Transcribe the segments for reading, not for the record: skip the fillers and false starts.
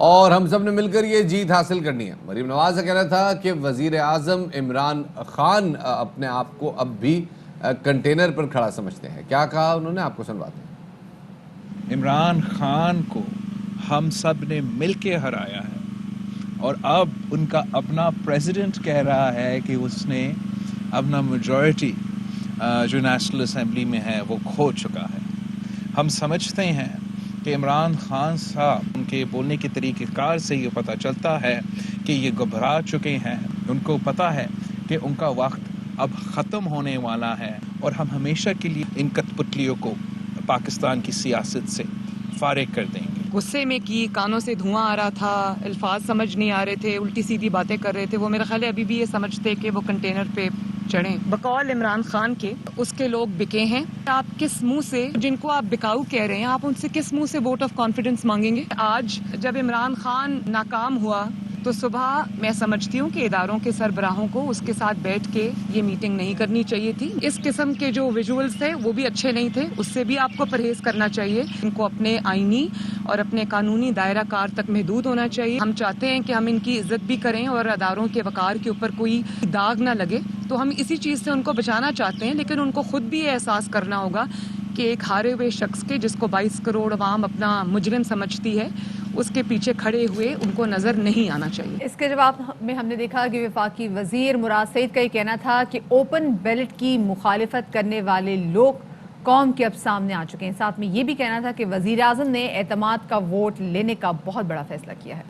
اور ہم سب نے مل کر یہ جیت حاصل کرنی ہے. مریم نواز کا کہنا تھا کہ وزیر اعظم عمران خان اپنے آپ کو اب بھی کنٹینر پر کھڑا سمجھتے ہیں. کیا کہا انہوں نے, آپ کو سنواتے ہیں. عمران خان کو ہم سب نے مل کے ہرایا ہے اور اب ان کا اپنا پریزیڈنٹ کہہ رہا ہے کہ اس نے اپنا میجورٹی جو نیشنل اسمبلی میں ہے وہ کھو چکا ہے. ہم سمجھتے ہیں کہ عمران خان صاحب ان کے بولنے کے طریقہ کار سے یہ پتہ چلتا ہے کہ یہ گھبرا چکے ہیں. ان کو پتہ ہے کہ ان کا وقت اب ختم ہونے والا ہے اور ہم ہمیشہ کے لیے ان کٹ پتلیوں کو پاکستان کی سیاست سے فارغ کر دیں گے. غصے میں کی, کانوں سے دھواں آ رہا تھا, الفاظ سمجھ نہیں آ رہے تھے, الٹی سیدھی باتیں کر رہے تھے. وہ میرا خیال ہے ابھی بھی یہ سمجھتے کہ وہ کنٹینر پہ چڑھیں. بقول عمران خان کے اس کے لوگ بکے ہیں. آپ کس منہ سے, جن کو آپ بکاؤ کہہ رہے ہیں, آپ ان سے کس منہ سے ووٹ آف کانفیڈنس مانگیں گے؟ آج جب عمران خان ناکام ہوا تو صبح میں سمجھتی ہوں کہ اداروں کے سربراہوں کو اس کے ساتھ بیٹھ کے یہ میٹنگ نہیں کرنی چاہیے تھی. اس قسم کے جو ویژولز تھے وہ بھی اچھے نہیں تھے, اس سے بھی آپ کو پرہیز کرنا چاہیے. ان کو اپنے آئینی اور اپنے قانونی دائرہ کار تک محدود ہونا چاہیے. ہم چاہتے ہیں کہ ہم ان کی عزت بھی کریں اور اداروں کے وقار کے اوپر کوئی داغ نہ لگے, تو ہم اسی چیز سے ان کو بچانا چاہتے ہیں. لیکن ان کو خود بھی یہ احساس کرنا ہوگا کہ ایک ہارے ہوئے شخص کے, جس کو 22 کروڑ عوام اپنا مجرم سمجھتی ہے, اس کے پیچھے کھڑے ہوئے ان کو نظر نہیں آنا چاہیے. اس کے جواب میں ہم نے دیکھا کہ وفاقی وزیر مراد سعید کا یہ کہنا تھا کہ اوپن بیلٹ کی مخالفت کرنے والے لوگ قوم کے اب سامنے آ چکے ہیں. ساتھ میں یہ بھی کہنا تھا کہ وزیر اعظم نے اعتماد کا ووٹ لینے کا بہت بڑا فیصلہ کیا ہے.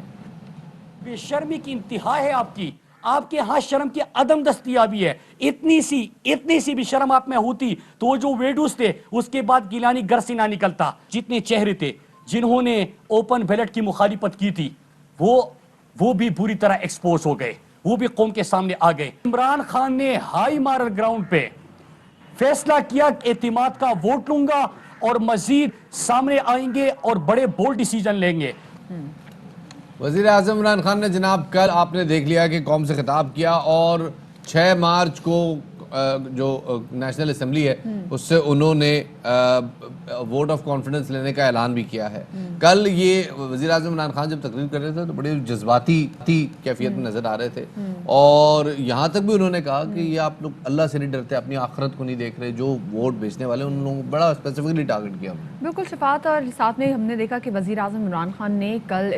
بے شرمی کی انتہا ہے آپ کے ہاں شرم کی عدم دستیابی ہے. اتنی سی بھی شرم آپ میں ہوتی تو وہ جو ویڈوز تھے اس کے بعد گیلانی گھر سے نہ نکلتا. جتنے چہرے تھے جنہوں نے اوپن بیلٹ کی مخالفت کی تھی وہ بھی بری طرح ایکسپوز ہو گئے, وہ بھی قوم کے سامنے آ گئے. عمران خان نے ہائی مارل گراؤنڈ پہ فیصلہ کیا کہ اعتماد کا ووٹ لوں گا اور مزید سامنے آئیں گے اور بڑے بولڈ ڈیسیجن لیں گے. وزیر اعظم عمران خان نے جناب کل آپ نے دیکھ لیا کہ قوم سے خطاب کیا اور 6 مارچ کو جو نیشنل اسمبلی ہے اس سے انہوں نے ووٹ آف کانفیڈنس لینے کا اعلان بھی کیا ہے. کل یہ وزیر اعظم عمران خان جب تقریر کر رہے تھے تو بڑی جذباتی کیفیت میں نظر آ رہے تھے اور یہاں تک بھی انہوں نے کہا کہ یہ آپ لوگ اللہ سے نہیں ڈرتے, اپنی آخرت کو نہیں دیکھ رہے, جو ووٹ بیچنے والے ان لوگوں کو بڑا اسپیسیفکلی ٹارگٹ کیا. بالکل شفاعت, اور ساتھ میں ہم نے دیکھا کہ وزیر اعظم عمران خان نے کل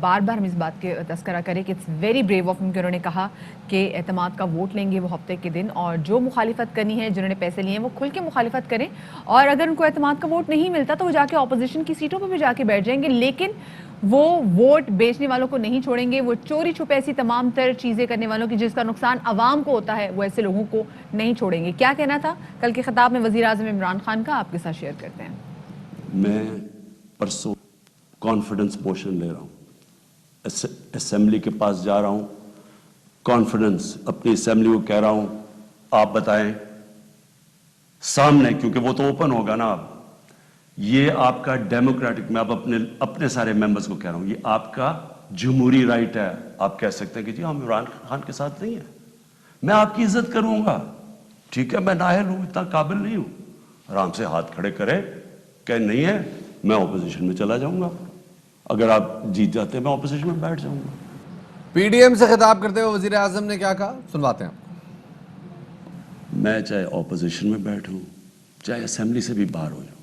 بار بار ہم اس بات کے تذکرہ کریں کہ اٹس ویری بریو آف ہم کہ انہوں نے کہا کہ اعتماد کا ووٹ لیں گے وہ ہفتے کے دن, اور جو مخالفت کرنی ہے, جنہوں نے پیسے لیے ہیں وہ کھل کے مخالفت کریں, اور اگر ان کو اعتماد کا ووٹ نہیں ملتا تو وہ جا کے اپوزیشن کی سیٹوں پہ بھی جا کے بیٹھ جائیں گے, لیکن وہ ووٹ بیچنے والوں کو نہیں چھوڑیں گے. وہ چوری چھپے ایسی تمام تر چیزیں کرنے والوں کی جس کا نقصان عوام کو ہوتا ہے وہ ایسے لوگوں کو نہیں چھوڑیں گے. کیا کہنا تھا کل کے خطاب میں وزیر اعظم عمران خان کا, آپ کے ساتھ شیئر کرتے ہیں. میں پرسوں کانفیڈنس موشن لے رہا ہوں, اسمبلی کے پاس جا رہا ہوں, کانفیڈنس اپنی اسمبلی کو کہہ رہا ہوں آپ بتائیں سامنے, کیونکہ وہ تو اوپن ہوگا نا. اب یہ آپ کا ڈیموکریٹک, میں اب اپنے سارے ممبرز کو کہہ رہا ہوں, یہ آپ کا جمہوری رائٹ ہے. آپ کہہ سکتے ہیں کہ جی ہم عمران خان کے ساتھ نہیں ہیں, میں آپ کی عزت کروں گا, ٹھیک ہے, میں نااہل ہوں, اتنا قابل نہیں ہوں. آرام سے ہاتھ کھڑے کرے کہ نہیں ہے, میں اپوزیشن میں چلا جاؤں گا. اگر آپ جیت جاتے ہیں میں اپوزیشن میں بیٹھ جاؤں گا. پی ڈی ایم سے خطاب کرتے ہوئے وزیر اعظم نے کیا کہا, سنواتے ہیں آپ. میں چاہے اپوزیشن میں بیٹھوں چاہے اسمبلی سے بھی باہر ہو جاؤں,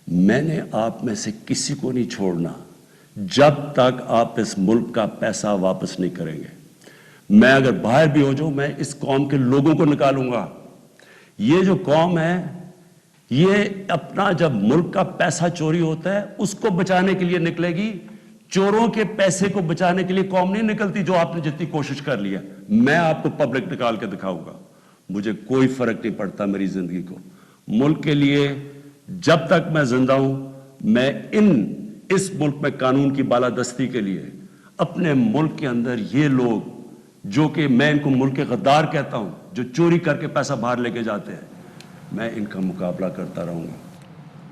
میں نے آپ میں سے کسی کو نہیں چھوڑنا جب تک آپ اس ملک کا پیسہ واپس نہیں کریں گے. میں اگر باہر بھی ہو جاؤں, میں اس قوم کے لوگوں کو نکالوں گا. یہ جو قوم ہے یہ اپنا جب ملک کا پیسہ چوری ہوتا ہے اس کو بچانے کے لیے نکلے گی, چوروں کے پیسے کو بچانے کے لیے قوم نہیں نکلتی جو آپ نے جتنی کوشش کر لی ہے. میں آپ کو پبلک نکال کے دکھاؤں گا, مجھے کوئی فرق نہیں پڑتا میری زندگی کو. ملک کے لیے جب تک میں زندہ ہوں, میں اس ملک میں قانون کی بالادستی کے لیے اپنے ملک کے اندر یہ لوگ جو کہ میں ان کو ملک کے غدار کہتا ہوں, جو چوری کر کے پیسہ باہر لے کے جاتے ہیں, میں ان کا مقابلہ کرتا رہوں گا.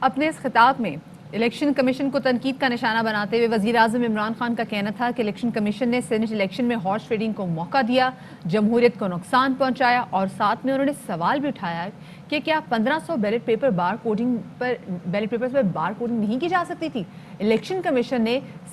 اپنے اس خطاب میں الیکشن کمیشن کو تنقید کا نشانہ بناتے ہوئے وزیر اعظم عمران خان کا کہنا تھا کہ الیکشن کمیشن نے سینٹ الیکشن میں ہارس ٹریڈنگ کو موقع دیا, جمہوریت کو نقصان پہنچایا, اور ساتھ میں انہوں نے سوال بھی اٹھایا کہ کیا 1500 بیلٹ پیپرز پر بار کوڈنگ نہیں کی جا سکتی تھی. الیکشن کمیشن نے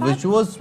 which was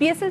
PSL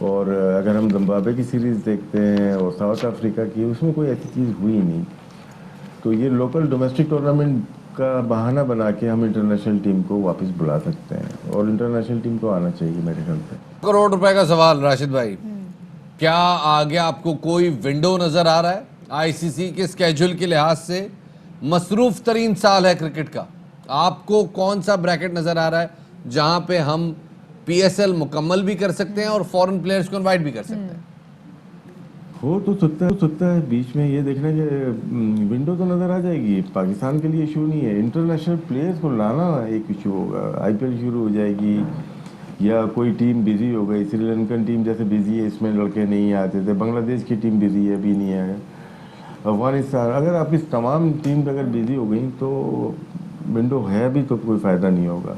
اور اگر ہم زمبابوے کی سیریز دیکھتے ہیں اور ساؤتھ افریقہ کی، اس میں کوئی ایسی چیز ہوئی نہیں. تو یہ لوکل ڈومیسٹک ٹورنامنٹ کا بہانہ بنا کے ہم انٹرنیشنل ٹیم کو واپس بلا سکتے ہیں، اور انٹرنیشنل ٹیم کو آنا چاہیے میرے خیال سے. کروڑ روپے کا سوال راشد بھائی، کیا آگے آپ کو کوئی ونڈو نظر آ رہا ہے؟ آئی سی سی کے اسکیجول کے لحاظ سے مصروف ترین سال ہے کرکٹ کا، آپ کو کون سا بریکٹ نظر آ رہا ہے جہاں پہ ہم پی ایس ایل مکمل بھی کر سکتے ہیں اور فورن پلیئرز کو انوائٹ بھی کر سکتے ہیں؟ ہو تو سکتا ہے بیچ میں یہ دیکھنا کہ ونڈو تو نظر آ جائے گی. پاکستان کے لیے ایشو نہیں ہے، انٹرنیشنل پلیئرز کو لانا ایک ایشو ہوگا. آئی پی ایل شروع ہو جائے گی یا کوئی ٹیم بزی ہو گئی، سری لنکن ٹیم جیسے بزی ہے، اس میں لڑکے نہیں آتے تھے. بنگلہ دیش کی ٹیم بزی ہے، ابھی نہیں آئے. افغانستان، اگر آپ اس تمام ٹیم اگر بزی ہو گئیں تو ونڈو ہے ابھی تو کوئی فائدہ نہیں ہوگا.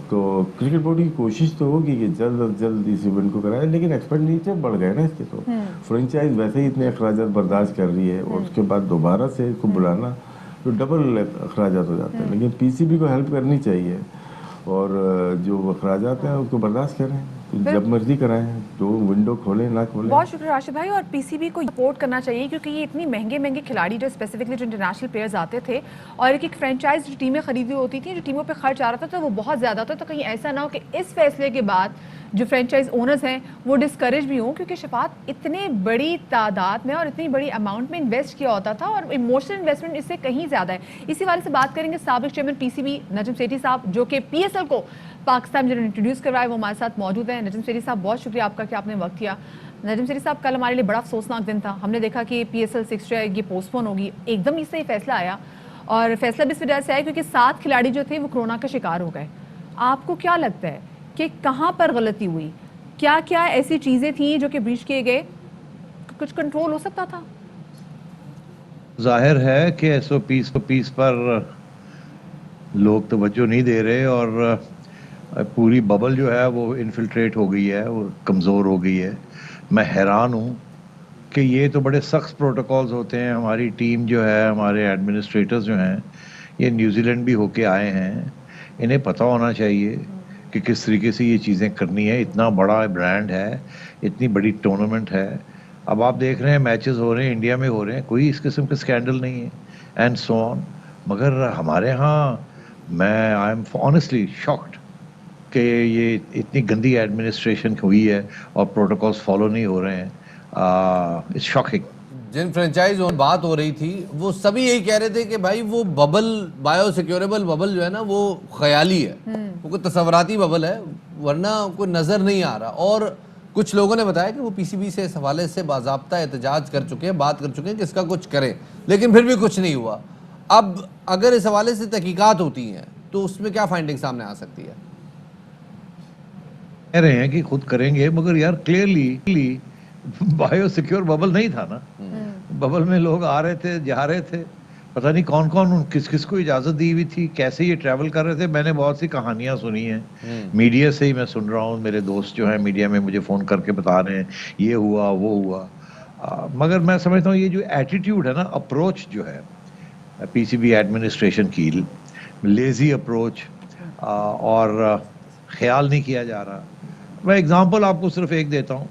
تو کرکٹ بورڈ کی کوشش تو ہوگی کہ جلد از جلد اس ایونٹ کو کرائے، لیکن ایکسپینڈیچر بڑھ گئے نا اس کے. تو فرنچائز ویسے ہی اتنے اخراجات برداشت کر رہی ہے، اور اس کے بعد دوبارہ سے اس کو بلانا تو ڈبل اخراجات ہو جاتے ہیں. لیکن پی سی بی کو ہیلپ کرنی چاہیے، اور جو اخراجات ہیں اس کو برداشت کریں، جب مرضی کرائیں، تو ونڈو کھولیں نہ کھولیں. بہت شکریہ راشد بھائی. اور پی سی بی کو سپورٹ کرنا چاہیے، کیونکہ یہ اتنی مہنگے کھلاڑی جو اسپیسیفکلی جو انٹرنیشنل پلیئرز آتے تھے، اور ایک فرینچائز جو ٹیمیں خریدی ہوتی تھیں، جو ٹیموں پہ خرچ آ رہا تھا وہ بہت زیادہ تھا. تو کہیں ایسا نہ ہو کہ اس فیصلے کے بعد جو فرینچائز اونرز ہیں وہ ڈسکریج بھی ہوں، کیونکہ شفاعت اتنے بڑی تعداد میں اور اتنی بڑی اماؤنٹ میں انویسٹ کیا ہوتا تھا، اور ایموشنل انویسٹمنٹ اس سے کہیں زیادہ ہے. اسی والے سے بات کریں گے سابق chairman P C B Najam Sethi صاحب، جو کہ پی ایس ایل کو پاکستان میں جنہوں نے انٹروڈیوس کروایا، وہ ہمارے ساتھ موجود ہیں. نجم سیٹھی صاحب بہت شکریہ آپ کا کہ آپ نے وقت کیا. نجم سیٹھی صاحب، کل ہمارے لیے بڑا افسوسناک دن تھا. ہم نے دیکھا کہ پی ایس ایل 6 جو ہے یہ پوسٹ پون ہوگی. ایک دم اس سے یہ فیصلہ آیا، اور فیصلہ بھی اس وجہ سے آیا کیونکہ 7 کھلاڑی جو تھے وہ کورونا کا شکار ہو گئے. آپ کو کیا لگتا ہے کہ کہاں پر غلطی ہوئی؟ کیا کیا ایسی چیزیں تھیں جو کہ بریچ کیے گئے؟ کچھ کنٹرول ہو سکتا تھا؟ ظاہر ہے کہ ایس او پیس پر لوگ توجہ نہیں دے رہے، اور پوری ببل جو ہے وہ انفلٹریٹ ہو گئی ہے، وہ کمزور ہو گئی ہے. میں حیران ہوں کہ یہ تو بڑے سخت پروٹوکولز ہوتے ہیں. ہماری ٹیم جو ہے، ہمارے ایڈمنسٹریٹرز جو ہیں، یہ نیوزی لینڈ بھی ہو کے آئے ہیں. انہیں پتہ ہونا چاہیے کہ کس طریقے سے یہ چیزیں کرنی ہے. اتنا بڑا برانڈ ہے، اتنی بڑی ٹورنامنٹ ہے. اب آپ دیکھ رہے ہیں میچز ہو رہے ہیں، انڈیا میں ہو رہے ہیں، کوئی اس قسم کا اسکینڈل نہیں ہے، اینڈ سو آن. مگر ہمارے ہاں میں آئی ایم آنیسٹلی شاکڈ کہ یہ اتنی گندی ایڈمنسٹریشن ہوئی ہے اور پروٹوکولز فالو نہیں ہو رہے ہیں. It's shocking. جن فرنچائز بات ہو رہی تھی وہ سبھی یہی کہہ رہے تھے کہ بھائی وہ ببل، بایو سیکیوریبل ببل جو ہے نا، وہ خیالی ہے، وہ کوئی تصوراتی ببل ہے، ورنہ کوئی نظر نہیں آ رہا. اور کچھ لوگوں نے بتایا کہ وہ پی سی بی سے اس حوالے سے باضابطہ احتجاج کر چکے ہیں، بات کر چکے ہیں کہ اس کا کچھ کریں، لیکن پھر بھی کچھ نہیں ہوا. اب اگر اس حوالے سے تحقیقات ہوتی ہیں تو اس میں کیا فائنڈنگ سامنے آ سکتی ہے؟ کہہ رہے ہیں کہ خود کریں گے، مگر یار کلیئرلی بایو سیکیور ببل نہیں تھا نا. ببل میں لوگ آ رہے تھے، جا رہے تھے، پتہ نہیں کون کون کس کو اجازت دی ہوئی تھی، کیسے یہ ٹریول کر رہے تھے. میں نے بہت سی کہانیاں سنی ہیں، میڈیا سے ہی میں سن رہا ہوں. میرے دوست جو ہیں میڈیا میں مجھے فون کر کے بتا رہے ہیں یہ ہوا وہ ہوا. مگر میں سمجھتا ہوں یہ جو ایٹیٹیوڈ ہے نا، اپروچ جو ہے پی سی بی ایڈمنسٹریشن کی، لیزی اپروچ، اور خیال نہیں کیا جا رہا. میں اگزامپل آپ کو صرف ایک دیتا ہوں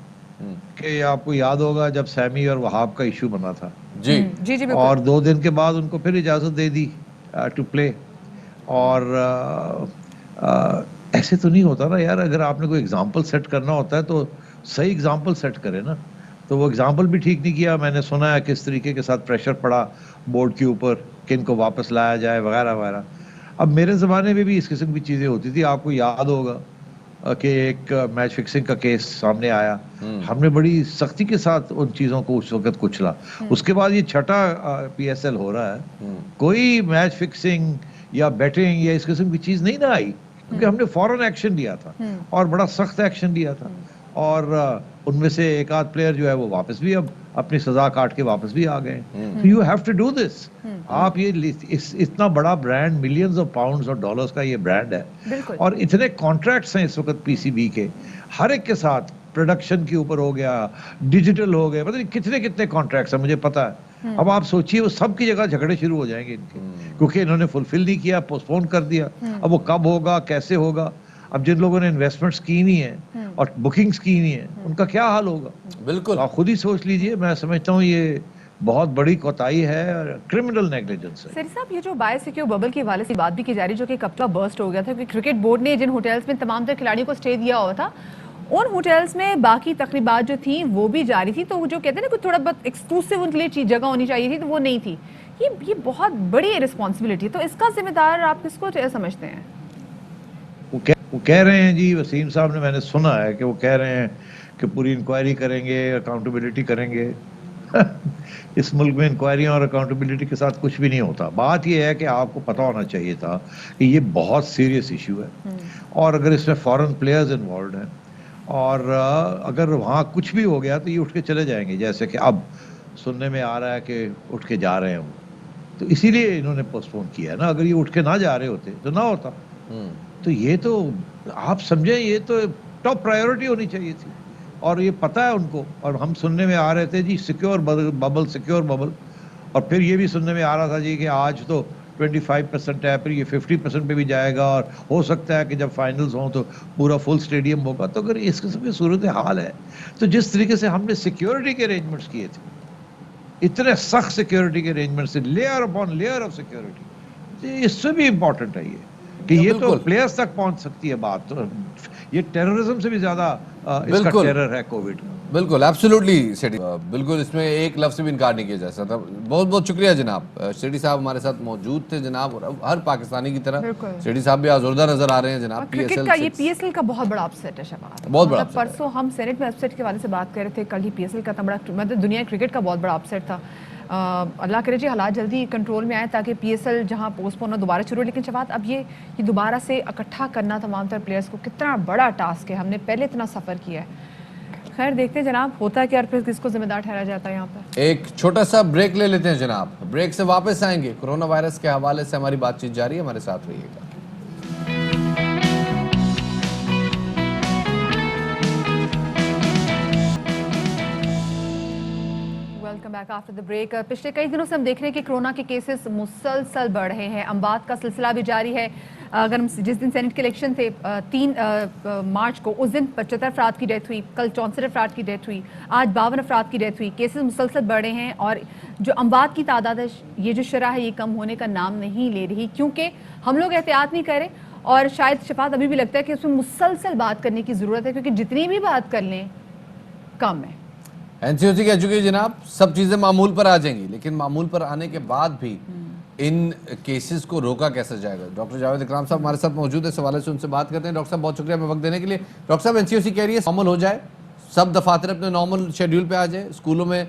کہ آپ کو یاد ہوگا جب سیمی اور وہاب کا ایشو بنا تھا، جی اور 2 دن کے بعد ان کو پھر اجازت دے دی ٹو پلے. اور ایسے تو نہیں ہوتا نا یار. اگر آپ نے کوئی اگزامپل سیٹ کرنا ہوتا ہے تو صحیح اگزامپل سیٹ کرے نا. تو وہ اگزامپل بھی ٹھیک نہیں کیا. میں نے سنا ہے کس طریقے کے ساتھ پریشر پڑا بورڈ کے اوپر کہ ان کو واپس لایا جائے وغیرہ وغیرہ. اب میرے زمانے میں بھی اس قسم کی چیزیں ہوتی تھی. آپ کو یاد ہوگا کہ ایک میچ فکسنگ کا کیس سامنے آیا، ہم نے بڑی سختی کے ساتھ ان چیزوں کو اس وقت کچلا. اس کے بعد یہ 6 پی ایس ایل ہو رہا ہے، کوئی میچ فکسنگ یا بیٹنگ یا اس قسم کی چیز نہیں نہ آئی، کیونکہ ہم نے فوراً ایکشن لیا تھا اور بڑا سخت ایکشن لیا تھا. اور ان میں سے ایک آدھ پلیئر جو ہے وہ واپس بھی اب اپنی سزا کاٹ کے واپس بھی آ گئے. You have to do this. آپ یہ اتنا بڑا برانڈ، ملینز آف پاؤنڈز اور ڈالرز کا یہ برانڈ ہے، اور اتنے کانٹریکٹس ہیں اس وقت پی سی بی کے، ہر ایک کے ساتھ. پروڈکشن کے اوپر ہو گیا، ڈیجیٹل ہو گیا، پتہ نہیں کتنے کانٹریکٹس ہیں، مجھے پتا ہے. اب آپ سوچئے وہ سب کی جگہ جھگڑے شروع ہو جائیں گے ان کے، کیونکہ انہوں نے فلفل نہیں کیا، پوسٹ پون کر دیا. اب وہ کب ہوگا، کیسے ہوگا؟ اب جن لوگوں نے انویسٹمنٹس کی نہیں ہیں اور بکنگز کی نہیں ہیں ان کا کیا حال ہوگا؟ بالکل آپ خود ہی سوچ لیجئے. میں سمجھتا ہوں یہ بہت بڑی کوتاہی ہے اور کرمنل نیگلیجنس ہے. سری صاحب یہ جو بایو سیکیور ببل کے حوالے سے بات بھی کی جا رہی ہے جو کہ کب کا برسٹ ہو گیا تھا کیونکہ کرکٹ بورڈ نے جن ہوٹلز میں تمام تر کھلاڑیوں کو اسٹے دیا ہوا تھا ان ہوٹلز میں باقی تقریبات جو تھیں وہ بھی جاری تھی تو وہ جو کہتے ہیں نا کہ تھوڑا بہت ایکسکلوسیو ان کے لیے جگہ ہونی چاہیے تھی تو وہ نہیں تھی. یہ بہت بڑی رسپانسبلٹی ہے تو اس کا ذمہ دار آپ کس کو سمجھتے ہیں؟ وہ کہہ رہے ہیں جی وسیم صاحب نے میں نے سنا ہے کہ وہ کہہ رہے ہیں کہ پوری انکوائری کریں گے اکاؤنٹیبلٹی کریں گے. اس ملک میں انکوائریوں اور اکاؤنٹیبلٹی کے ساتھ کچھ بھی نہیں ہوتا. بات یہ ہے کہ آپ کو پتہ ہونا چاہیے تھا کہ یہ بہت سیریس ایشو ہے اور اگر اس میں فورن پلیئرز انوالوڈ ہیں اور اگر وہاں کچھ بھی ہو گیا تو یہ اٹھ کے چلے جائیں گے جیسے کہ اب سننے میں آ رہا ہے کہ اٹھ کے جا رہے ہیں وہ. تو اسی لیے انہوں نے پوسٹ پون کیا ہے نا. اگر یہ اٹھ کے نہ جا رہے ہوتے تو نہ ہوتا. تو یہ تو آپ سمجھیں یہ تو ٹاپ پرائیورٹی ہونی چاہیے تھی اور یہ پتہ ہے ان کو. اور ہم سننے میں آ رہے تھے جی سیکیور ببل اور پھر یہ بھی سننے میں آ رہا تھا جی کہ آج تو 25% ہے پھر یہ 50% پہ بھی جائے گا اور ہو سکتا ہے کہ جب فائنلز ہوں تو پورا فل اسٹیڈیم ہوگا. تو اگر اس قسم کی صورتحال ہے تو جس طریقے سے ہم نے سیکیورٹی کے ارینجمنٹس کیے تھے اتنے سخت سیکیورٹی کے ارینجمنٹس سے layer upon layer of security اس سے بھی امپورٹنٹ ہے یہ کہ یہ تو پلیئرز تک پہنچ سکتی ہے بات. تو یہ ٹیررزم سے بھی زیادہ اس کا ٹیرر ہے کووڈ. بالکل ایبسولوٹلی سیٹی بالکل اس میں ایک لفظ سے بھی انکار نہیں کیا جا سکتا. بہت بہت شکریہ جناب. سیٹی صاحب ہمارے ساتھ موجود تھے جناب اور ہر پاکستانی کی طرح سیٹی صاحب بھی آزردہ نظر آ رہے ہیں جناب. کرکٹ کا یہ پی ایس ایل کا بہت بڑا اپسیٹ ہے شفاعت. بہت بڑا پرسوں ہم سینٹ میں اپسیٹ کے حوالے سے بات کر رہے تھے کل ہی پی ایس ایل کا مطلب دنیا کرکٹ کا بہت بڑا اپسیٹ تھا. اللہ کرے جی حالات جلدی کنٹرول میں آئے تاکہ پی ایس ایل جہاں پوسٹ پون دوبارہ شروع ہو. لیکن شفاعت اب یہ دوبارہ سے اکٹھا کرنا تمام تر پلیئرز کو کتنا بڑا ٹاسک ہے. ہم نے پہلے اتنا سفر کیا ہے. خیر دیکھتے ہیں جناب ہوتا ہے کہ اور پھر کس کو ذمہ دار ٹھہرا جاتا ہے. یہاں پر ایک چھوٹا سا بریک لے لیتے ہیں جناب. بریک سے واپس آئیں گے. کورونا وائرس کے حوالے سے ہماری بات چیت جاری ہے. ہمارے ساتھ رہیے گا. Welcome back after the break. پچھلے کئی دنوں سے ہم دیکھ رہے ہیں کہ کورونا کے کیسز مسلسل بڑھ رہے ہیں. اموات کا سلسلہ بھی جاری ہے. اگر جس دن سینٹ کے الیکشن تھے 3 مارچ کو اس دن 75 افراد کی ڈیتھ ہوئی. کل 64 افراد کی ڈیتھ ہوئی. آج 52 افراد کی ڈیتھ ہوئی. کیسز مسلسل بڑھ رہے ہیں اور جو اموات کی تعداد ہے یہ جو شرح ہے یہ کم ہونے کا نام نہیں لے رہی کیونکہ ہم لوگ احتیاط نہیں کریں. اور شاید شفاعت ابھی بھی لگتا ہے کہ اس میں مسلسل بات کرنے کی ضرورت ہے کیونکہ جتنی بھی بات کر لیں کم ہے. این سی او سی کہہ چکی ہے جناب سب چیزیں معمول پر آ جائیں گی لیکن معمول پر آنے کے بعد بھی ان کیسز کو روکا کیسے جائے گا. ڈاکٹر جاوید اکرام صاحب ہمارے ساتھ موجود ہے. اس حوالے سے ان سے بات کرتے ہیں. ڈاکٹر صاحب بہت شکریہ ہمیں وقت دینے کے لیے. ڈاکٹر صاحب این سی او سی کہہ رہی ہے نارمل ہو جائے سب دفاتر اپنے نارمل شیڈیول پہ آ جائے اسکولوں میں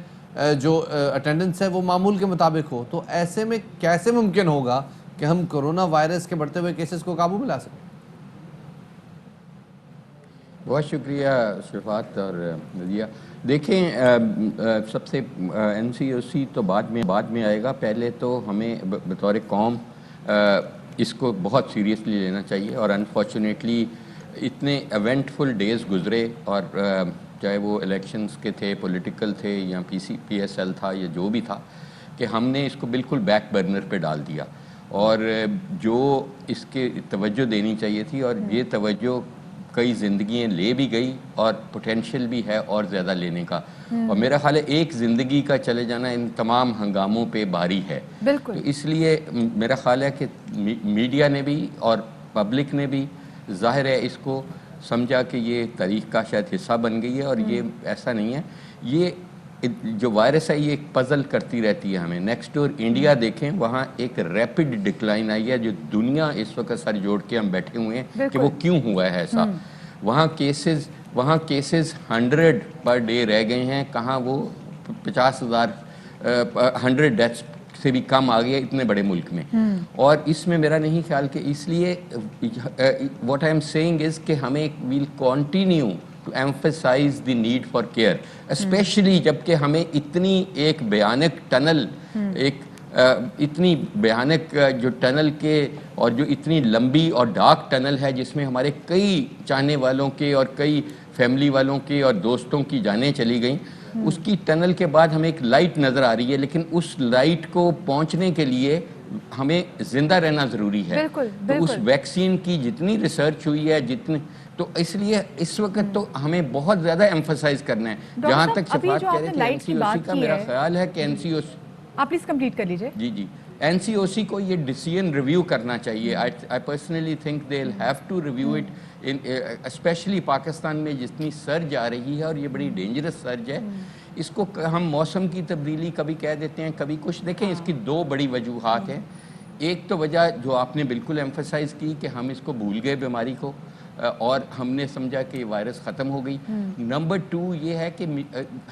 جو اٹینڈنس ہے وہ معمول کے مطابق ہو. تو ایسے میں کیسے ممکن ہوگا کہ ہم کورونا وائرس کے بڑھتے ہوئے کیسز کو قابو میں لا سکیں؟ بہت شکریہ شفاعت اور نذیہ. دیکھیں سب سے این سی او سی تو بعد میں آئے گا. پہلے تو ہمیں بطور قوم اس کو بہت سیریسلی لینا چاہیے اور انفارچونیٹلی اتنے ایونٹ فل ڈیز گزرے اور چاہے وہ الیکشنز کے تھے پولیٹیکل تھے یا پی ایس ایل تھا یا جو بھی تھا کہ ہم نے اس کو بالکل بیک برنر پہ ڈال دیا اور جو اس کے توجہ دینی چاہیے تھی اور یہ توجہ کئی زندگیاں لے بھی گئی اور پوٹینشیل بھی ہے اور زیادہ لینے کا. اور میرا خیال ہے ایک زندگی کا چلے جانا ان تمام ہنگاموں پہ بھاری ہے. تو اس لیے میرا خیال ہے کہ میڈیا نے بھی اور پبلک نے بھی ظاہر ہے اس کو سمجھا کہ یہ تاریخ کا شاید حصہ بن گئی ہے اور یہ ایسا نہیں ہے. یہ جو وائرس ہے یہ ایک پزل کرتی رہتی ہے ہمیں. نیکسٹ ڈور انڈیا دیکھیں وہاں ایک ریپڈ ڈکلائن آئی ہے جو دنیا اس وقت سر جوڑ کے ہم بیٹھے ہوئے ہیں کہ وہ کیوں ہوا ہے ایسا. وہاں کیسز 100 پر ڈے رہ گئے ہیں. کہاں وہ 50,000 100 ڈیتھس سے بھی کم آ گیا اتنے بڑے ملک میں. اور اس میں میرا نہیں خیال کہ اس لیے what I am seeing is کہ ہمیں we'll continue to emphasize the need for care, especially جبکہ ہمیں اتنی ایک بھیانک ٹنل اتنی بھیانک جو ٹنل کے اور جو اتنی لمبی اور ڈارک ٹنل ہے جس میں ہمارے کئی چاہنے والوں کے اور کئی فیملی والوں کے اور دوستوں کی جانیں چلی گئیں. اس کی ٹنل کے بعد ہمیں ایک لائٹ نظر آ رہی ہے لیکن اس لائٹ کو پہنچنے کے لیے ہمیں زندہ رہنا ضروری ہے. بالکل تو اس ویکسین کی جتنی ریسرچ ہوئی ہے جتنی تو اس لیے اس وقت تو ہمیں بہت زیادہ ایمفسائز کرنا ہے. جہاں تک شفاعت کہہ رہے تھے NCOC کا، میرا خیال ہے کہ NCOC آپ پلیز کمپلیٹ کر لیجئے. جی NCOC کو یہ ڈیسیژن ریویو کرنا چاہیے. I personally think they'll have to review it especially Pakistan میں جتنی سرج آ رہی ہے اور یہ بڑی ڈینجرس سرج ہے. اس کو ہم موسم کی تبدیلی کبھی کہہ دیتے ہیں کبھی کچھ. دیکھیں اس کی دو بڑی وجوہات ہیں. ایک تو وجہ جو آپ نے بالکل ایمفسائز کی کہ ہم اس کو بھول گئے بیماری کو اور ہم نے سمجھا کہ یہ وائرس ختم ہو گئی. نمبر 2 یہ ہے کہ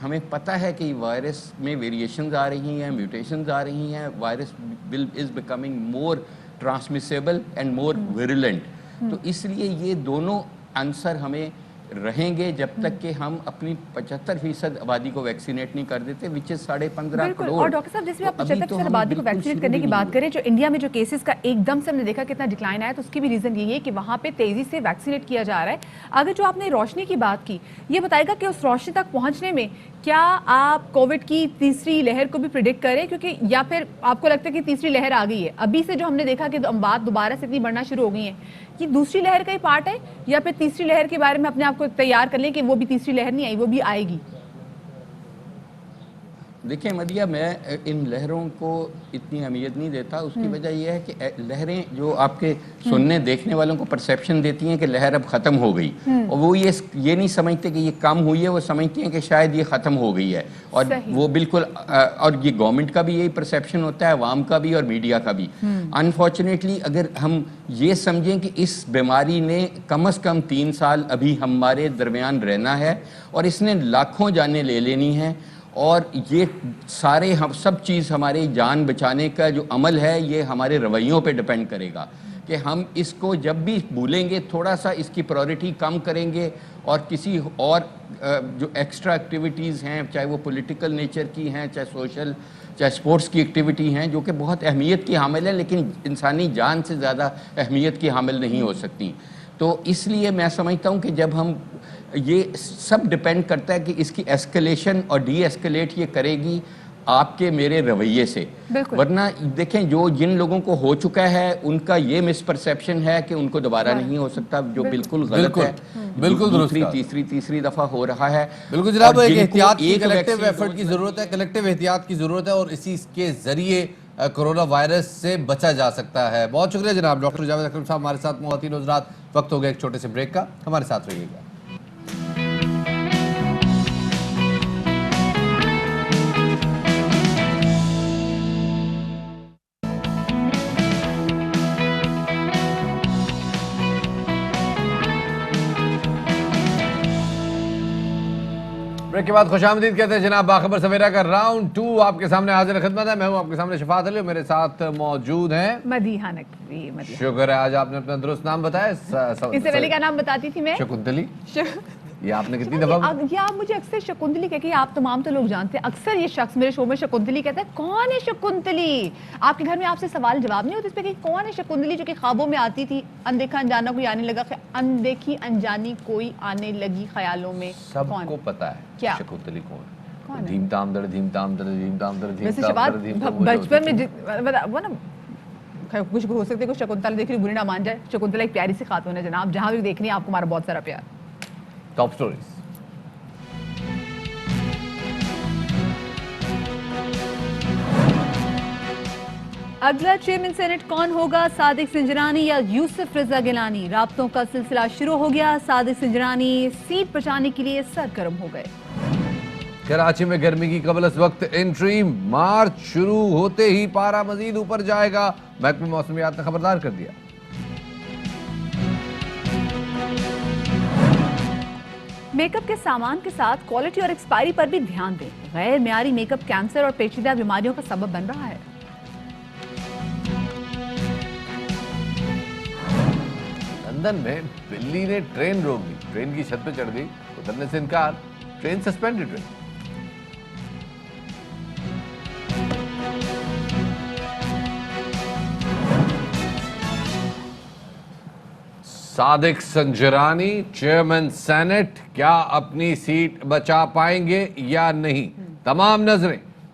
ہمیں پتہ ہے کہ وائرس میں ویریشنز آ رہی ہیں، میوٹیشنز آ رہی ہیں. Virus is becoming more transmissible and more virulent. تو اس لیے یہ دونوں عنصر ہمیں رہیں گے جب تک کہ ہم اپنی 75% آبادی کو ویکسینیٹ نہیں کر دیتے وچ از 15.5 کروڑ. اور ڈاکٹر صاحب جس میں آپ 75% آبادی کو ویکسینیٹ کرنے کی بات کریں، جو انڈیا میں جو کیسز کا ایک دم سے ہم نے دیکھا کتنا ڈکلائن آیا، تو اس کی بھی ریزن یہی ہے کہ وہاں پہ تیزی سے ویکسینیٹ کیا جا رہا ہے. اگر جو آپ نے روشنی کی بات کی، یہ بتائے گا کہ اس روشنی تک پہنچنے میں کیا آپ کووڈ کی تیسری لہر کو بھی پریڈکٹ کریں، کیونکہ یا پھر آپ کو لگتا ہے کہ تیسری لہر آ گئی ہے ابھی سے جو ہم نے دیکھا کہ بات دوبارہ سے اتنی بڑھنا شروع ہو گئی ہیں، یہ دوسری لہر کا ہی پارٹ ہے یا پھر تیسری لہر کے بارے میں اپنے آپ کو تیار کر لیں کہ وہ بھی تیسری لہر نہیں آئی، وہ بھی آئے گی؟ دیکھیں مدیہ، میں ان لہروں کو اتنی اہمیت نہیں دیتا. اس کی وجہ یہ ہے کہ لہریں جو آپ کے سننے دیکھنے والوں کو پرسیپشن دیتی ہیں کہ لہر اب ختم ہو گئی، اور وہ یہ نہیں سمجھتے کہ یہ کم ہوئی ہے، وہ سمجھتی ہیں کہ شاید یہ ختم ہو گئی ہے. اور وہ بالکل، اور یہ گورنمنٹ کا بھی یہی پرسیپشن ہوتا ہے، عوام کا بھی اور میڈیا کا بھی. انفارچونیٹلی اگر ہم یہ سمجھیں کہ اس بیماری نے کم از کم 3 سال ابھی ہمارے درمیان رہنا ہے اور اس نے لاکھوں جانیں لے لینی ہیں، اور یہ سارے سب چیز ہماری جان بچانے کا جو عمل ہے یہ ہمارے رویوں پہ ڈیپینڈ کرے گا کہ ہم اس کو جب بھی بھولیں گے تھوڑا سا اس کی پرائورٹی کم کریں گے اور کسی اور جو ایکسٹرا ایکٹیویٹیز ہیں، چاہے وہ پولیٹیکل نیچر کی ہیں، چاہے سوشل، چاہے سپورٹس کی ایکٹیویٹی ہیں، جو کہ بہت اہمیت کی حامل ہے لیکن انسانی جان سے زیادہ اہمیت کی حامل نہیں ہو سکتی. تو اس لیے میں سمجھتا ہوں کہ جب ہم یہ سب ڈیپینڈ کرتا ہے کہ اس کی ایسکلیشن اور ڈی ایسکلیٹ یہ کرے گی آپ کے میرے رویے سے. ورنہ دیکھیں جو جن لوگوں کو ہو چکا ہے ان کا یہ مس پرسیپشن ہے کہ ان کو دوبارہ نہیں ہو سکتا، جو بالکل غلط ہے. بالکل دوسری تیسری دفعہ ہو رہا ہے. بالکل جناب، ایک احتیاط کی کلیکٹیو ایفرٹ کی ضرورت ہے، کلیکٹیو احتیاط کی ضرورت ہے، اور اسی کے ذریعے کرونا وائرس سے بچا جا سکتا ہے. بہت شکریہ جناب ڈاکٹر جاوید اکرم صاحب ہمارے ساتھ. خواتین و حضرات، وقت ہو گیا ایک چھوٹے سے بریک کا، ہمارے ساتھ رہیے گا. بریک کے بعد خوش آمدید کہتے ہیں جناب باخبر سویرا کا راؤنڈ 2 آپ کے سامنے حاضر خدمت ہے. میں ہوں آپ کے سامنے شفاعت علی، میرے ساتھ موجود ہیں مدیحہ نقوی. شکر ہے آج آپ نے اپنا درست نام بتایا. اس سے پہلے کا نام بتاتی تھی میں، شکنتلی. یہ آپ نے کتنی دفعہ یہ آپ مجھے اکثر شکنتلی کہہ کے، آپ تمام تو لوگ جانتے ہیں، اکثر یہ شخص میرے شو میں شکنتلی کہتا ہے. کون ہے شکنتلی؟ آپ کے گھر میں آپ سے سوال جواب نہیں ہوتے اس پہ کہ کون ہے شکنتلی جو کہ خوابوں میں آتی تھی؟ اندیکھا انجانا کوئی آنے لگا، اندیکھی انجانی کوئی آنے لگی خیالوں میں. سب کو پتا ہے کیا شکنتلی کون؟ دھیم تام در دھیم تام در دھیم تام در دھیم ویسے تام شباب در دھیم تام. بچپن میں وہ نا کچھ ہو سکتے کچھ شکنتلا دیکھ رہی بری نہ مان جائے. شکنتلا ایک پیاری سی خاتون ہے جناب، جہاں بھی دیکھنی ہے آپ کو ہمارا بہت سارا پیار. Top stories. اگلا چیئرمین سینٹ کون ہوگا؟ صادق سنجرانی یا یوسف رضا گیلانی؟ رابطوں کا سلسلہ شروع ہو گیا. صادق سنجرانی سیٹ بچانے کے لیے سرگرم ہو گئے. کراچی میں گرمی کی قبل از وقت انٹری، مارچ شروع ہوتے ہی پارا مزید اوپر جائے گا، محکمہ موسمیات نے خبردار کر دیا. میک اپ کے سامان کے ساتھ کوالٹی اور ایکسپائری پر بھی دھیان دیں. غیر معیاری میک اپ کینسر اور پیچیدہ بیماریوں کا سبب بن رہا ہے. لندن میں بلی نے ٹرین روک دی، ٹرین کی چھت پہ چڑھ گئی، اترنے سے انکار، ٹرین سسپینڈڈ رہی. صادق سنجرانی چیئرمین سینٹ کیا اپنی سیٹ بچا پائیں گے یا نہیں؟ تمام نظریں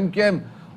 MKM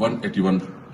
181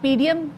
PDM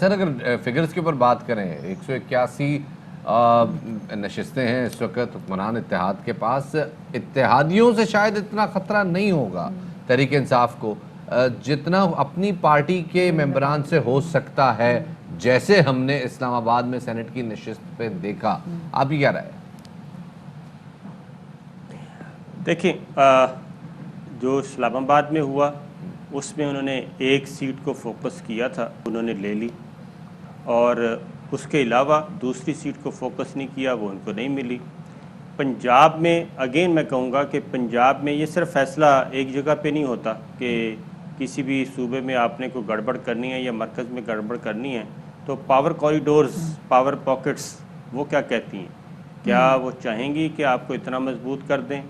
سر اگر فگرز کے اوپر بات کریں 181 نشستیں ہیں اس وقت حکمران اتحاد کے پاس. اتحادیوں سے شاید اتنا خطرہ نہیں ہوگا تحریک انصاف کو جتنا اپنی پارٹی کے ممبران سے ہو سکتا ہے, جیسے ہم نے اسلام آباد میں سینٹ کی نشست پہ دیکھا. آپ کی کیا رائے؟ دیکھیں جو اسلام آباد میں ہوا اس میں انہوں نے ایک سیٹ کو فوکس کیا تھا, انہوں نے لے لی, اور اس کے علاوہ دوسری سیٹ کو فوکس نہیں کیا, وہ ان کو نہیں ملی. پنجاب میں اگین میں کہوں گا کہ پنجاب میں یہ صرف فیصلہ ایک جگہ پہ نہیں ہوتا کہ کسی بھی صوبے میں آپ نے کوئی گڑبڑ کرنی ہے یا مرکز میں گڑبڑ کرنی ہے تو پاور کوریڈورز, پاور پاکٹس وہ کیا کہتی ہیں؟ کیا وہ چاہیں گی کہ آپ کو اتنا مضبوط کر دیں؟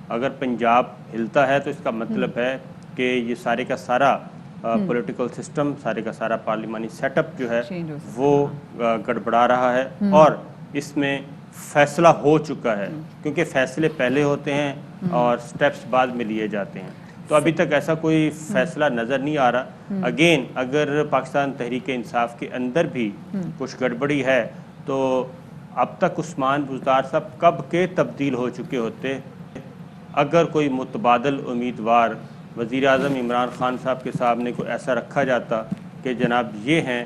اگر پنجاب ہلتا ہے تو اس کا مطلب ہے کہ یہ سارے کا سارا پولیٹیکل سسٹم, سارے کا سارا پارلیمانی سیٹ اپ جو ہے وہ گڑبڑا رہا ہے, اور اس میں فیصلہ ہو چکا ہے, کیونکہ فیصلے پہلے ہوتے ہیں اور سٹیپس بعد میں لیے جاتے ہیں. تو ابھی تک ایسا کوئی فیصلہ نظر نہیں آ رہا. اگین اگر پاکستان تحریک انصاف کے اندر بھی کچھ گڑبڑی ہے تو اب تک عثمان بزدار صاحب کب کے تبدیل ہو چکے ہوتے اگر کوئی متبادل امیدوار وزیر اعظم عمران خان صاحب کے سامنے کوئی ایسا رکھا جاتا کہ جناب یہ ہیں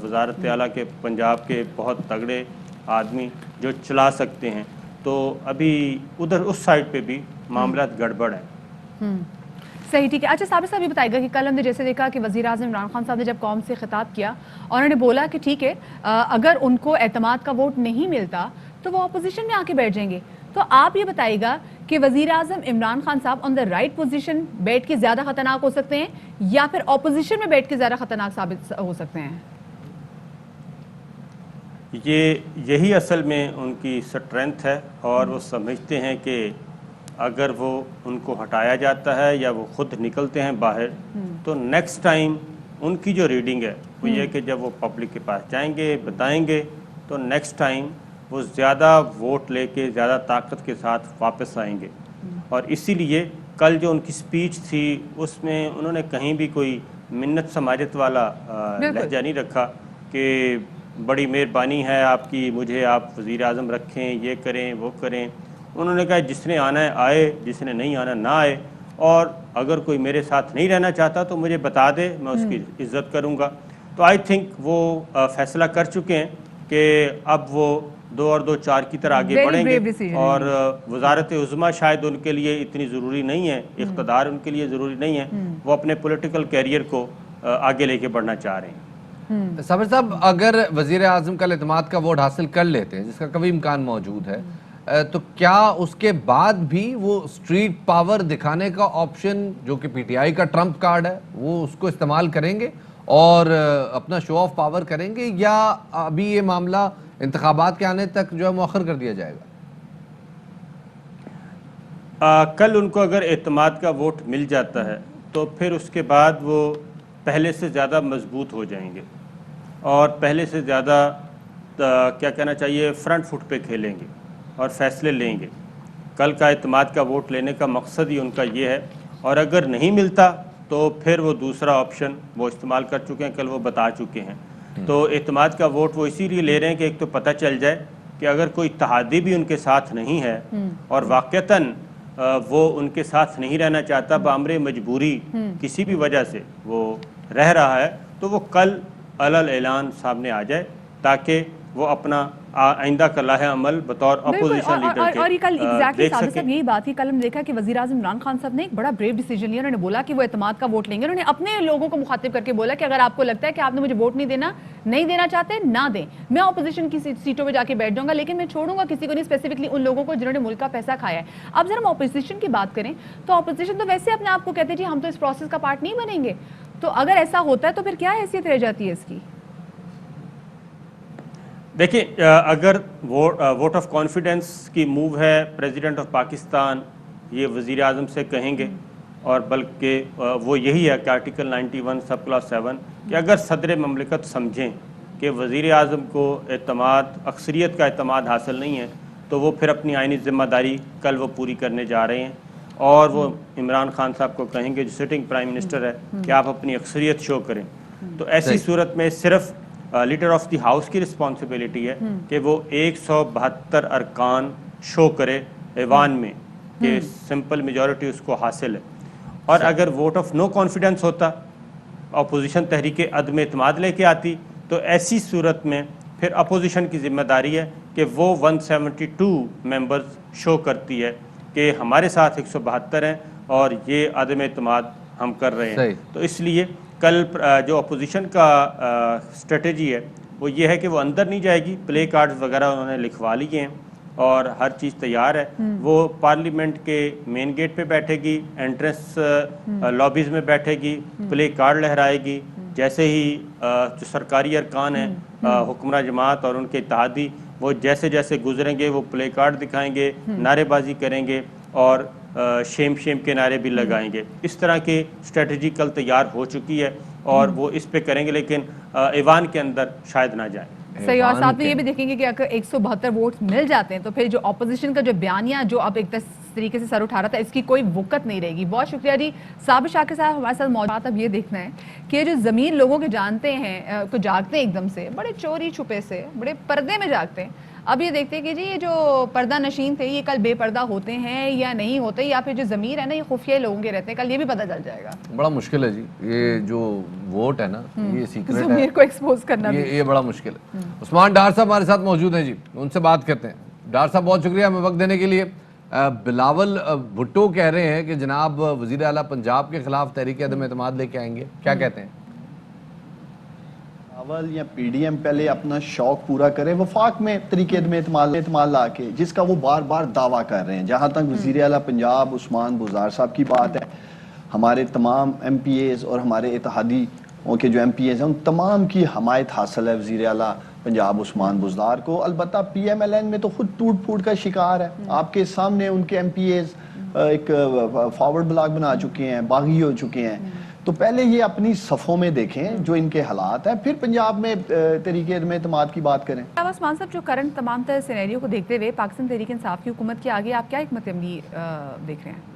وزارت اعلیٰ کے پنجاب کے بہت تگڑے آدمی جو چلا سکتے ہیں, تو ابھی ادھر اس سائڈ پہ بھی معاملات گڑبڑ ہیں. صحیح, ٹھیک ہے. اچھا صابر صاحب یہ بتائے گا کہ کل ہم نے جیسے دیکھا کہ وزیر اعظم عمران خان صاحب نے جب قوم سے خطاب کیا اور انہوں نے بولا کہ ٹھیک ہے اگر ان کو اعتماد کا ووٹ نہیں ملتا تو وہ اپوزیشن میں آ کے بیٹھ جائیں گے. تو آپ یہ بتائے گا کہ وزیر اعظم عمران خان صاحب آن دا رائٹ پوزیشن بیٹھ کے زیادہ خطرناک ہو سکتے ہیں یا پھر اپوزیشن میں بیٹھ کے زیادہ خطرناک ثابت ہو سکتے ہیں؟ یہی اصل میں ان کی سٹرینتھ ہے, اور وہ سمجھتے ہیں کہ اگر وہ ان کو ہٹایا جاتا ہے یا وہ خود نکلتے ہیں باہر تو نیکسٹ ٹائم ان کی جو ریڈنگ ہے وہ یہ کہ جب وہ پبلک کے پاس جائیں گے بتائیں گے تو نیکسٹ ٹائم وہ زیادہ ووٹ لے کے زیادہ طاقت کے ساتھ واپس آئیں گے. اور اسی لیے کل جو ان کی سپیچ تھی اس میں انہوں نے کہیں بھی کوئی منت سماجت والا لہجہ نہیں رکھا کہ بڑی مہربانی ہے آپ کی, مجھے آپ وزیر اعظم رکھیں, یہ کریں وہ کریں. انہوں نے کہا جس نے آنا ہے آئے, جس نے نہیں آنا نہ آئے, اور اگر کوئی میرے ساتھ نہیں رہنا چاہتا تو مجھے بتا دے, میں اس کی عزت کروں گا. تو آئی تھنک وہ فیصلہ کر چکے ہیں کہ اب وہ 2 اور 2 4 کی طرح آگے بڑھیں گے, اور وزارت عظمیٰ شاید ان کے لیے اتنی ضروری نہیں ہے, اقتدار ان کے لیے ضروری نہیں ہے, وہ اپنے پولیٹیکل کیریئر کو آگے لے کے بڑھنا چاہ رہے ہیں. صابر صاحب اگر وزیر اعظم کا اعتماد کا ووٹ حاصل کر لیتے ہیں, جس کا کبھی امکان موجود ہے, تو کیا اس کے بعد بھی وہ اسٹریٹ پاور دکھانے کا آپشن جو کہ پی ٹی آئی کا ٹرمپ کارڈ ہے وہ اس کو استعمال کریں گے اور اپنا شو آف پاور کریں گے, یا ابھی یہ معاملہ انتخابات کے آنے تک جو ہے مؤخر کر دیا جائے گا؟ کل ان کو اگر اعتماد کا ووٹ مل جاتا ہے تو پھر اس کے بعد وہ پہلے سے زیادہ مضبوط ہو جائیں گے اور پہلے سے زیادہ کیا کہنا چاہیے فرنٹ فٹ پہ کھیلیں گے اور فیصلے لیں گے. کل کا اعتماد کا ووٹ لینے کا مقصد ہی ان کا یہ ہے, اور اگر نہیں ملتا تو پھر وہ دوسرا آپشن وہ استعمال کر چکے ہیں, کل وہ بتا چکے ہیں. تو اعتماد کا ووٹ وہ اسی لیے لے رہے ہیں کہ ایک تو پتہ چل جائے کہ اگر کوئی اتحادی بھی ان کے ساتھ نہیں ہے اور واقعتاً وہ ان کے ساتھ نہیں رہنا چاہتا, بامر مجبوری کسی بھی وجہ سے وہ رہ رہا ہے, تو وہ کل علل اعلان سامنے آ جائے تاکہ وہ اپنا آئندہ کا لاہ عمل بطور اپوزیشن لیڈر کے اور یہ کل ایگزیکٹلی دیکھ صابر سکیں. صاحب یہی بات تھی, کل ہم دیکھا کہ وزیر اعظم عمران خان صاحب نے ایک بڑا بریو ڈیسیجن لیا. انہوں نے بولا کہ وہ اعتماد کا ووٹ لیں گے. انہوں نے اپنے لوگوں کو مخاطب کر کے بولا کہ اگر آپ کو لگتا ہے کہ آپ نے مجھے ووٹ نہیں دینا چاہتے نہ دیں, میں اپوزیشن کی سیٹوں پہ جا کے بیٹھ جاؤں گا, لیکن میں چھوڑوں گا کسی کو نہیں, اسپیسیفکلی ان لوگوں کو جنہوں نے ملک کا پیسہ کھایا ہے. اب ذرا ہم اپوزیشن کی بات کریں تو اپوزیشن تو ویسے اپنے آپ کو کہتے ہیں جی ہم تو اس پروسیس کا پارٹ نہیں بنیں گے, تو اگر ایسا ہوتا ہے تو پھر کیا حیثیت رہ جاتی ہے اس کی؟ دیکھیں اگر ووٹ آف کانفیڈنس کی موو ہے, پریزیڈنٹ آف پاکستان یہ وزیر اعظم سے کہیں گے, اور بلکہ وہ یہی ہے کہ آرٹیکل 91 سب کلاس 7 کہ اگر صدر مملکت سمجھیں کہ وزیر اعظم کو اکثریت کا اعتماد حاصل نہیں ہے تو وہ پھر اپنی آئینی ذمہ داری کل وہ پوری کرنے جا رہے ہیں, اور وہ عمران خان صاحب کو کہیں گے جو سٹنگ پرائم منسٹر ہے کہ آپ اپنی اکثریت شو کریں. تو ایسی صورت میں صرف لیڈر آف دی ہاؤس کی رسپانسبلٹی ہے کہ وہ 172 ارکان شو کرے ایوان میں کہ سمپل میجورٹی اس کو حاصل ہے. اور اگر ووٹ آف نو کانفیڈنس ہوتا, اپوزیشن تحریک عدم اعتماد لے کے آتی, تو ایسی صورت میں پھر اپوزیشن کی ذمہ داری ہے کہ وہ 172 ممبرز شو کرتی ہے کہ ہمارے ساتھ 172 ہیں اور یہ عدم اعتماد ہم کر رہے ہیں. تو اس لیے کل جو اپوزیشن کا اسٹریٹجی ہے وہ یہ ہے کہ وہ اندر نہیں جائے گی, پلے کارڈز وغیرہ انہوں نے لکھوا لیے ہیں اور ہر چیز تیار ہے. وہ پارلیمنٹ کے مین گیٹ پہ بیٹھے گی, انٹرنس لابیز میں بیٹھے گی, پلے کارڈ لہرائے گی. جیسے ہی جو سرکاری ارکان ہیں, حکمراں جماعت اور ان کے اتحادی, وہ جیسے جیسے گزریں گے وہ پلے کارڈ دکھائیں گے, نعرے بازی کریں گے اور شیم شیم کے نعرے بھی لگائیں گے. اس طرح کی اسٹریٹجی کل تیار ہو چکی ہے اور وہ اس پہ کریں گے, لیکن ایوان کے اندر شاید نہ جائیں. صحیح. اور ساتھ میں یہ بھی دیکھیں گے کہ اگر 172 ووٹس مل جاتے ہیں تو پھر جو اپوزیشن کا جو بیانیہ جو اب ایک طریقے سے سر اٹھا رہا تھا, اس کی کوئی وقت نہیں رہے گی. بہت شکریہ جی. صابر شاکر صاحب ہمارے ساتھ موجود. اب یہ دیکھنا ہے کہ جو ضمیر لوگوں کے جانتے ہیں کو جاگتے ہیں ایک دم سے, بڑے چوری چھپے سے, بڑے پردے میں جاگتے ہیں. اب یہ دیکھتے ہیں کہ جی یہ جو پردہ نشین تھے یہ کل بے پردہ ہوتے ہیں یا نہیں ہوتے, یا پھر جو ضمیر ہے نا یہ خفیہ لوگوں کے رہتے ہیں, کل یہ بھی پتہ چل جائے گا. بڑا مشکل ہے جی یہ جو ووٹ ہے نا, یہ سیکرٹ ہے, ضمیر کو ایکسپوز کرنا یہ بڑا مشکل ہے. عثمان ڈار صاحب ہمارے ساتھ موجود ہیں جی, ان سے بات کرتے ہیں. ڈار صاحب بہت شکریہ ہمیں وقت دینے کے لیے. بلاول بھٹو کہہ رہے ہیں کہ جناب وزیر اعلیٰ پنجاب کے خلاف تحریک عدم اعتماد لے کے آئیں گے, کیا کہتے ہیں؟ یا پی ڈی ایم پہلے اپنا شوق پورا کرے وفاق میں طریقے عدم اعتماد لا کے, جس کا وہ بار بار دعویٰ کر رہے ہیں. جہاں تک وزیر اعلیٰ پنجاب عثمان بزدار صاحب کی بات ہے, ہمارے تمام ایم پی ایز اور ہمارے اتحادی کے جو ایم پی ایز ہیں ان تمام کی حمایت حاصل ہے وزیر اعلیٰ پنجاب عثمان بزدار کو. البتہ پی ایم ایل این میں تو خود ٹوٹ پھوٹ کا شکار ہے. آپ کے سامنے ان کے ایم پی ایز ایک فارورڈ بلاک بنا چکے ہیں, باغی ہو چکے ہیں. تو پہلے یہ اپنی صفوں میں دیکھیں جو ان کے حالات ہیں, پھر پنجاب میں تحریک عدم اعتماد کی بات کریں. عثمان صاحب جو کرنٹ تمام تر سینیریو کو دیکھتے ہوئے پاکستان تحریک انصاف کی حکومت کے آگے آپ کیا حکمت عملی دیکھ رہے ہیں؟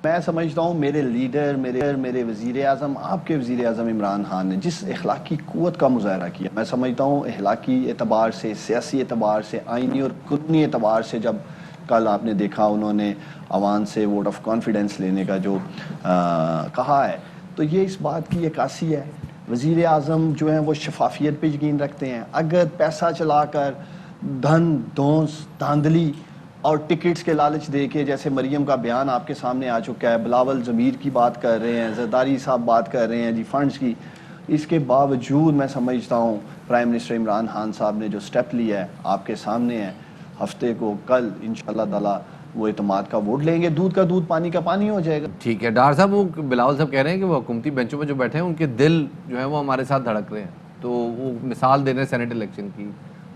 میں سمجھتا ہوں میرے لیڈر, میرے وزیر اعظم, آپ کے وزیر اعظم عمران خان نے جس اخلاقی قوت کا مظاہرہ کیا, میں سمجھتا ہوں اخلاقی اعتبار سے, سیاسی اعتبار سے, آئینی اور قانونی اعتبار سے, جب کل آپ نے دیکھا انہوں نے عوام سے ووٹ آف کانفیڈنس لینے کا جو کہا ہے, تو یہ اس بات کی عکاسی ہے. وزیر اعظم جو ہیں وہ شفافیت پہ یقین رکھتے ہیں. اگر پیسہ چلا کر دھن دھونس دھاندلی اور ٹکٹس کے لالچ دے کے, جیسے مریم کا بیان آپ کے سامنے آ چکا ہے, بلاول ضمیر کی بات کر رہے ہیں, زرداری صاحب بات کر رہے ہیں جی فنڈز کی, اس کے باوجود میں سمجھتا ہوں پرائم منسٹر عمران خان صاحب نے جو سٹیپ لیا ہے آپ کے سامنے ہے. ہفتے کو کل انشاءاللہ تعالی وہ اعتماد کا ووٹ لیں گے, دودھ کا دودھ پانی کا پانی ہو جائے گا. ٹھیک ہے. ڈار صاحب وہ بلاول صاحب کہہ رہے ہیں کہ وہ حکومتی بینچوں پہ جو بیٹھے ہیں ان کے دل جو ہے وہ ہمارے ساتھ دھڑک رہے ہیں, تو وہ مثال دے رہے ہیں سینٹ الیکشن کی,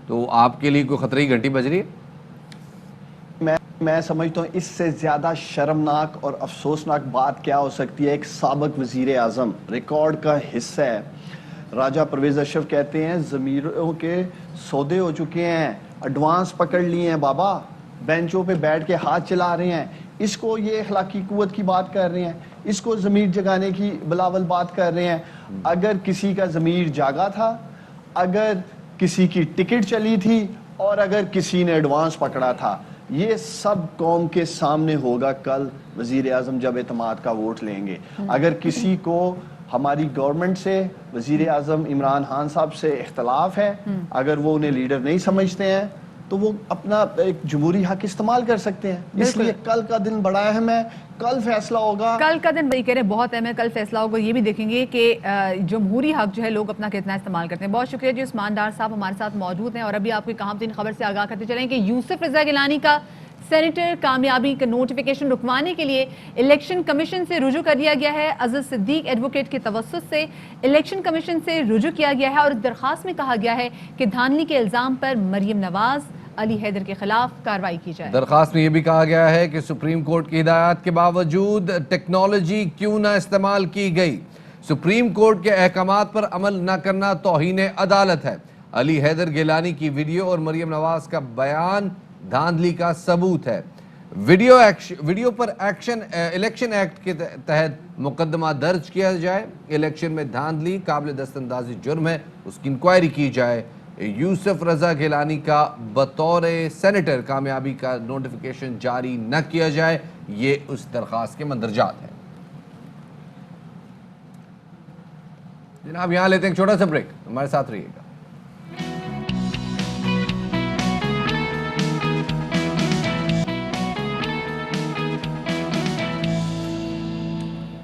تو آپ کے لیے کوئی خطرے کی گھنٹی بج رہی ہے؟ میں سمجھتا ہوں اس سے زیادہ شرمناک اور افسوسناک بات کیا ہو سکتی ہے. ایک سابق وزیر اعظم ریکارڈ کا حصہ ہے. راجہ پرویز اشرف کہتے ہیں ضمیروں کے سودے ہو چکے ہیں, ایڈوانس پکڑ لیے ہیں بابا, بینچوں پہ بیٹھ کے ہاتھ چلا رہے ہیں. اس کو یہ اخلاقی قوت کی بات کر رہے ہیں, اس کو ضمیر جگانے کی بلاول بات کر رہے ہیں. اگر کسی کا ضمیر جاگا تھا, اگر کسی کی ٹکٹ چلی تھی, اور اگر کسی نے ایڈوانس پکڑا تھا, یہ سب قوم کے سامنے ہوگا کل وزیر اعظم جب اعتماد کا ووٹ لیں گے. اگر کسی کو ہماری گورنمنٹ سے, وزیر اعظم عمران خان صاحب سے اختلاف ہے, اگر وہ انہیں لیڈر نہیں سمجھتے ہیں, تو وہ اپنا ایک جمہوری حق استعمال کر سکتے ہیں. اس لیے کل کا دن بڑا اہم ہے, کل فیصلہ ہوگا. کل کا دن وہی کہہ رہے بہت اہم ہے, کل فیصلہ ہوگا. یہ بھی دیکھیں گے کہ جمہوری حق جو ہے لوگ اپنا کتنا استعمال کرتے ہیں. بہت شکریہ جی. عثمان ڈار صاحب ہمارے ساتھ موجود ہیں, اور ابھی آپ کو کہاں تین خبر سے آگاہ کرتے چلیں کہ یوسف رضا گیلانی کا سینیٹر کامیابی کا نوٹیفیکیشن رکوانے کے لیے الیکشن کمیشن سے رجوع کر دیا گیا ہے. عزت صدیق ایڈوکیٹ کے توسط سے الیکشن کمیشن سے رجوع کیا گیا ہے, اور اس درخواست میں کہا گیا ہے کہ دھاندلی کے الزام پر مریم نواز, علی حیدر کے خلاف کارروائی کی جائے. درخواست میں یہ بھی کہا گیا ہے کہ سپریم کورٹ کی ہدایات کے باوجود ٹیکنالوجی کیوں نہ استعمال کی گئی. سپریم کورٹ کے احکامات پر عمل نہ کرنا توہین عدالت ہے. علی حیدر گیلانی کی ویڈیو اور مریم نواز کا بیان دھاندلی کا ثبوت ہے. ویڈیو پر الیکشن ایکٹ کے تحت مقدمہ درج کیا جائے. الیکشن میں دھاندلی قابل دست اندازی جرم ہے, اس کی انکوائری کی جائے. یوسف رضا گیلانی کا بطور سینیٹر کامیابی کا نوٹیفیکیشن جاری نہ کیا جائے, یہ اس درخواست کے مندرجات ہیں. جناب یہاں لیتے ہیں ایک چھوٹا سا بریک, ہمارے ساتھ رہیے گا.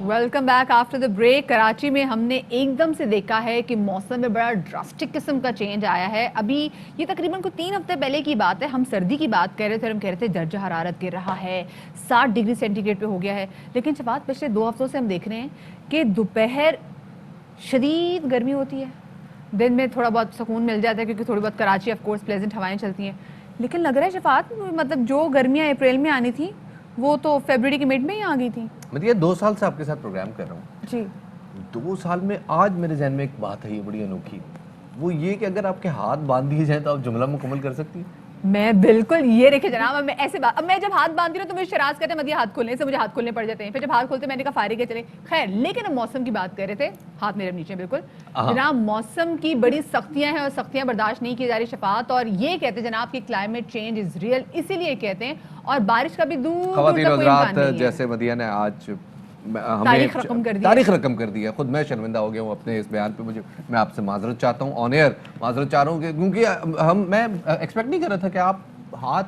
Welcome back after the break. Karachi میں ہم نے ایک دم سے دیکھا ہے کہ موسم میں بڑا ڈراسٹک قسم کا چینج آیا ہے. ابھی یہ تقریباً کو 3 ہفتے پہلے کی بات ہے, ہم سردی کی بات کر رہے تھے اور ہم کہہ رہے تھے درجہ حرارت گر رہا ہے, 60 ڈگری سینٹی گریڈ پہ ہو گیا ہے. لیکن شفاعت پچھلے 2 ہفتوں سے ہم دیکھ رہے ہیں کہ دوپہر شدید گرمی ہوتی ہے, دن میں تھوڑا بہت سکون مل جاتا ہے کیونکہ تھوڑی بہت کراچی آف کورس پلیزنٹ ہوائیں چلتی ہیں. لیکن لگ رہا ہے شفاعت مطلب جو گرمیاں اپریل میں آنی تھیں وہ تو فیبرری کے مڈ میں ہی آ گئی تھیں. مطلب یہ 2 سال سے آپ کے ساتھ پروگرام کر رہا ہوں جی. 2 سال میں آج میرے ذہن میں ایک بات ہے یہ بڑی انوکھی, وہ یہ کہ اگر آپ کے ہاتھ باندھ دیے جائیں تو آپ جملہ مکمل کر سکتی ہیں. میں بالکل یہ دیکھے جناب, اب میں ایسے بات, اب میں جب ہاتھ باندھتی ہوں تو مجھے شراز کہتے ہیں مدیہ ہاتھ کھولنے سے, مجھے ہاتھ کھولنے پڑ جاتے ہیں. پھر جب ہاتھ کھولتے میں نے کہا فارغ ہے چلے خیر. لیکن اب موسم کی بات کر رہے تھے, ہاتھ میرے نیچے بالکل جناب, موسم کی بڑی سختیاں ہیں اور سختیاں برداشت نہیں کی جا رہی شفاعت. اور یہ کہتے ہیں جناب کہ کلائمیٹ چینج از ریئل, اسی لیے کہتے ہیں, اور بارش کا بھی دور خواتین حضرات جیسے مدیہ نے آج تاریخ رقم کر دی ہے, خود میں شرمندہ ہو گیا ہوں اپنے اس بیان پہ. میں آپ سے معذرت چاہتا ہوں, آن ایئر معذرت چاہ رہا ہوں کیونکہ میں ایکسپیکٹ نہیں کر رہا تھا کہ آپ ہاتھ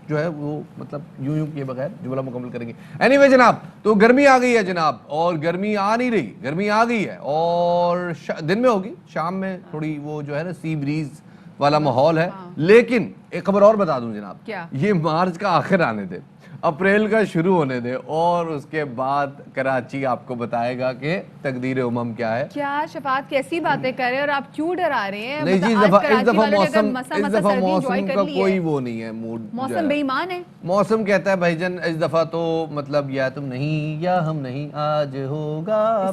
جو ہے وہ مطلب یوں کیے بغیر جملہ مکمل کریں گے. اینی وے جناب, تو گرمی آ گئی ہے جناب, اور گرمی آ نہیں رہی, گرمی آ گئی ہے اور دن میں ہوگی, شام میں تھوڑی وہ جو ہے نا سی بریز والا ماحول ہے. لیکن ایک خبر اور بتا دوں جناب, یہ مارچ کا آخر آنے دے, اپریل کا شروع ہونے دے, اور اس کے بعد کراچی آپ کو بتائے گا کہ تقدیر امم کیا ہے. کیا شفاعت کیسی باتیں کر رہے ہیں, اور آپ کیوں ڈرا رہے ہیں؟ نہیں جی, اس دفعہ موسم کا کوئی وہ نہیں ہے, موڈ موسم بے ایمان ہے. موسم کہتا ہے بھائی جان اس دفعہ تو مطلب یا تم نہیں یا ہم نہیں, آج ہوگا.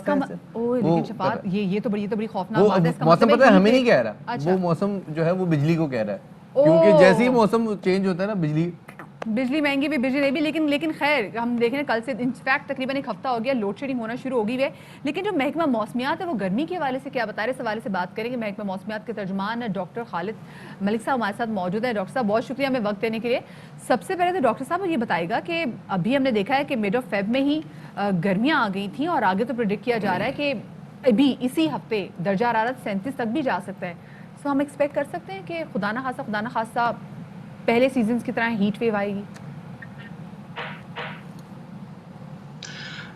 لیکن شفاعت یہ تو بڑی خوفناک بات ہے. موسم پتہ ہے ہمیں نہیں کہہ رہا, وہ موسم جو ہے وہ بجلی کو کہہ رہا ہے, کیونکہ جیسے ہی موسم چینج ہوتا ہے نا بجلی مہنگی بھی, بجلی نہیں بھی. لیکن خیر ہم دیکھ رہے ہیں کل سے انفیکٹ تقریباً 1 ہفتہ ہو گیا لوڈ شیڈنگ ہونا شروع ہو گئی ہے. لیکن جو محکمہ موسمیات ہے وہ گرمی کے حوالے سے کیا بتا رہے, اس حوالے سے بات کریں گے. محکمہ موسمیات کے ترجمان ڈاکٹر خالد ملک صاحب ہمارے ساتھ موجود ہیں. ڈاکٹر صاحب بہت شکریہ ہمیں وقت دینے کے لیے. سب سے پہلے تو ڈاکٹر صاحب یہ بتائے گا کہ ابھی ہم نے دیکھا ہے کہ مڈ آف فیب میں ہی گرمیاں آ گئی تھیں, اور آگے تو پریڈکٹ کیا جا رہا ہے کہ ابھی اسی ہفتے درجہ حرارت 37 تک بھی جا سکتا ہے. سو ہم ایکسپیکٹ کر سکتے ہیں کہ خدا نہ خاصہ پہلے سیزنز کی طرح ہیٹ ویو آئے گی.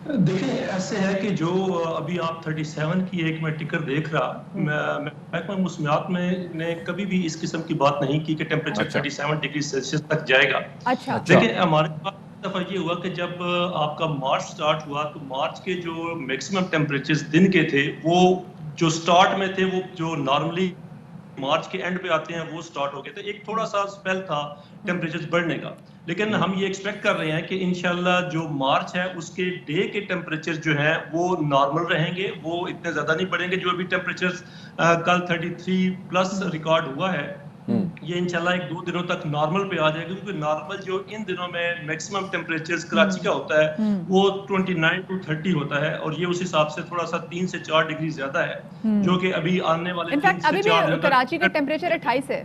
دیکھیں ایسے ہے کہ جو ابھی آپ 37 کی ایک میں ٹکر دیکھ رہا, محکمہ موسمیات میں نے کبھی بھی اس قسم کی بات نہیں کی کہ ٹیمپریچر 37 ڈگری سیلسیس تک جائے گا. دیکھیں ہمارے پاس دفعہ یہ ہوا کہ جب آپ کا مارچ سٹارٹ ہوا تو مارچ کے جو میکسیمم ٹیمپریچرز دن کے تھے وہ جو سٹارٹ میں تھے, وہ جو نارملی مارچ کے اینڈ پہ آتے ہیں وہ سٹارٹ ہو گئے تھے. ایک تھوڑا سا سپیل تھا ٹیمپریچرز بڑھنے کا, لیکن ہم یہ ایکسپیکٹ کر رہے ہیں کہ انشاءاللہ جو مارچ ہے اس کے ڈے کے ٹیمپریچر جو ہیں وہ نارمل رہیں گے, وہ اتنے زیادہ نہیں بڑھیں گے. جو ابھی ٹیمپریچرز کل 33+ ریکارڈ ہوا ہے, یہ انشاءاللہ 1-2 دنوں تک نارمل پہ آ جائے گا, کیونکہ نارمل جو ان دنوں میں میکسیمم ٹیمپریچر کراچی کا ہوتا ہے وہ 29 to 30 ہوتا ہے, اور یہ اس حساب سے تھوڑا سا 3 سے 4 ڈگری زیادہ ہے, جو کہ ابھی آنے والے 3 سے 4 دنوں کراچی کا ٹیمپریچر 28 ہے.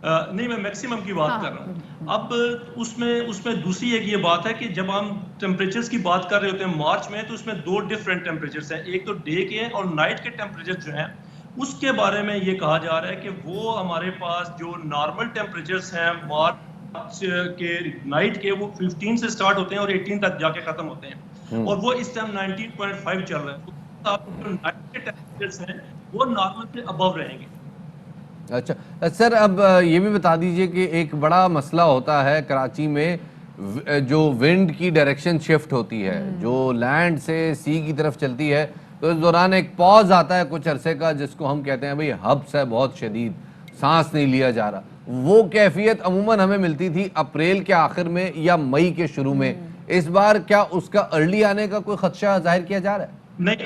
نہیں, میں میکسیمم کی بات کر رہا ہوں. اب اس میں دوسری ایک یہ بات ہے کہ جب ہم ٹیمپریچرز کی بات کر رہے ہوتے ہیں مارچ میں, تو اس میں 2 ڈفرینٹ ٹیمپریچرز ہیں. ایک تو ڈے کے ہیں اور نائٹ کے ٹیمپریچر جو ہیں اس کے بارے میں یہ کہا جا رہا ہے کہ وہ ہمارے پاس جو نارمل ٹیمپریچرز ہیں مارچ کے نائٹ کے, وہ 15 سے سٹارٹ ہوتے ہیں اور 18 تک جا کے ختم ہوتے ہیں, اور وہ اس ٹائم 19.5 چل رہا ہے. جو نائٹ کے ٹیمپریچرز ہیں وہ نارمل سے ابو رہیں گے. اچھا سر, اب یہ بھی بتا دیجئے کہ ایک بڑا مسئلہ ہوتا ہے کراچی میں, جو ونڈ کی ڈائریکشن شفٹ ہوتی ہے, جو لینڈ سے سی کی طرف چلتی ہے, تو اس دوران ایک پاز آتا ہے کچھ عرصے کا, جس کو ہم کہتے ہیں بھئی ہبس ہے بہت شدید, سانس نہیں لیا جا رہا. وہ کیفیت عموماً ہمیں ملتی تھی اپریل کے آخر میں یا مئی کے شروع میں. اس بار کیا اس کا ارلی آنے کا کوئی خدشہ ظاہر کیا جا رہا ہے؟ نہیں,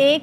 1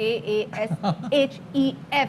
KASHEF।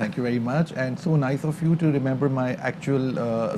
Thank you very much and so nice of you to remember my actual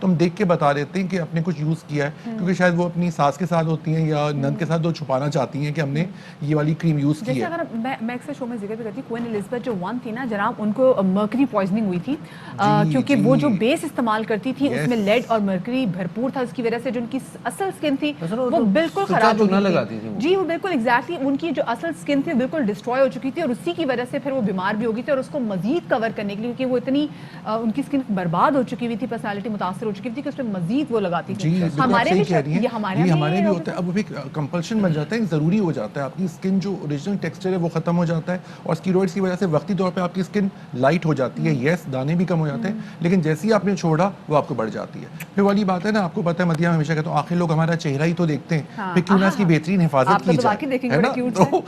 تو ہم دیکھ کے بتا دیتے ہیں کہ اپنے کچھ یوز کیا ہے, کیونکہ شاید وہ اپنی ساس کے ساتھ ہوتی ہیں یا نند کے ساتھ وہ چھپانا چاہتی ہیں کہ ہم نے یہ والی کریم یوز کی جیسے ہے. اگر میں اکثر شو میں ذکر بھی کرتی ہوں, کوئن الزبتھ جو ون تھی نا جناب, ان کو مرکری پوائزننگ ہوئی تھی کیونکہ وہ جو بیس استعمال کرتی تھی اس میں لیڈ اور مرکری بھرپور تھا, اس کی وجہ سے جو ان کی اصل اسکن تھی وہ بالکل خراب ہو گئی تھی. جی وہ بالکل ایگزیکٹلی ان کی جو اصل اسکن تھی بالکل ڈسٹروائے ہو چکی تھی, اور اسی کی وجہ سے پھر وہ بیمار بھی ہو گئی تھی, اور اس کو مزید کور کرنے کے لیے کیونکہ وہ اتنی ان کی اسکن برباد ہو چکی ہوئی تھی, پرسنالٹی متاثر ہو چکی تھی کہ اس پہ مزید وہ لگاتی تھی. ہمارے بھی ہوتا ہے, اب بھی کمپلشن بن جاتا ہے, ضروری ہو جاتا ہے, آپ کی اسکن جو اوریجنل ٹیکسچر ہے وہ ختم ہو جاتا ہے, اور اسٹیرائڈز کی وجہ سے وقتی طور پہ آپ کی اسکن لائٹ ہو جاتی ہے, یس دانے بھی کم ہو جاتے ہیں, لیکن جیسے ہی آپ نے چھوڑا وہ آپ کو بڑھ جاتی ہے. پھر والی بات ہے نا, آپ کو پتہ ہے مدیہ, میں ہمیشہ کہتا ہوں آخر لوگ ہمارا چہرہ ہی تو دیکھتے ہیں, پھر کیوں نہ اس کی بہترین حفاظت کی جائے, ہے نا. تو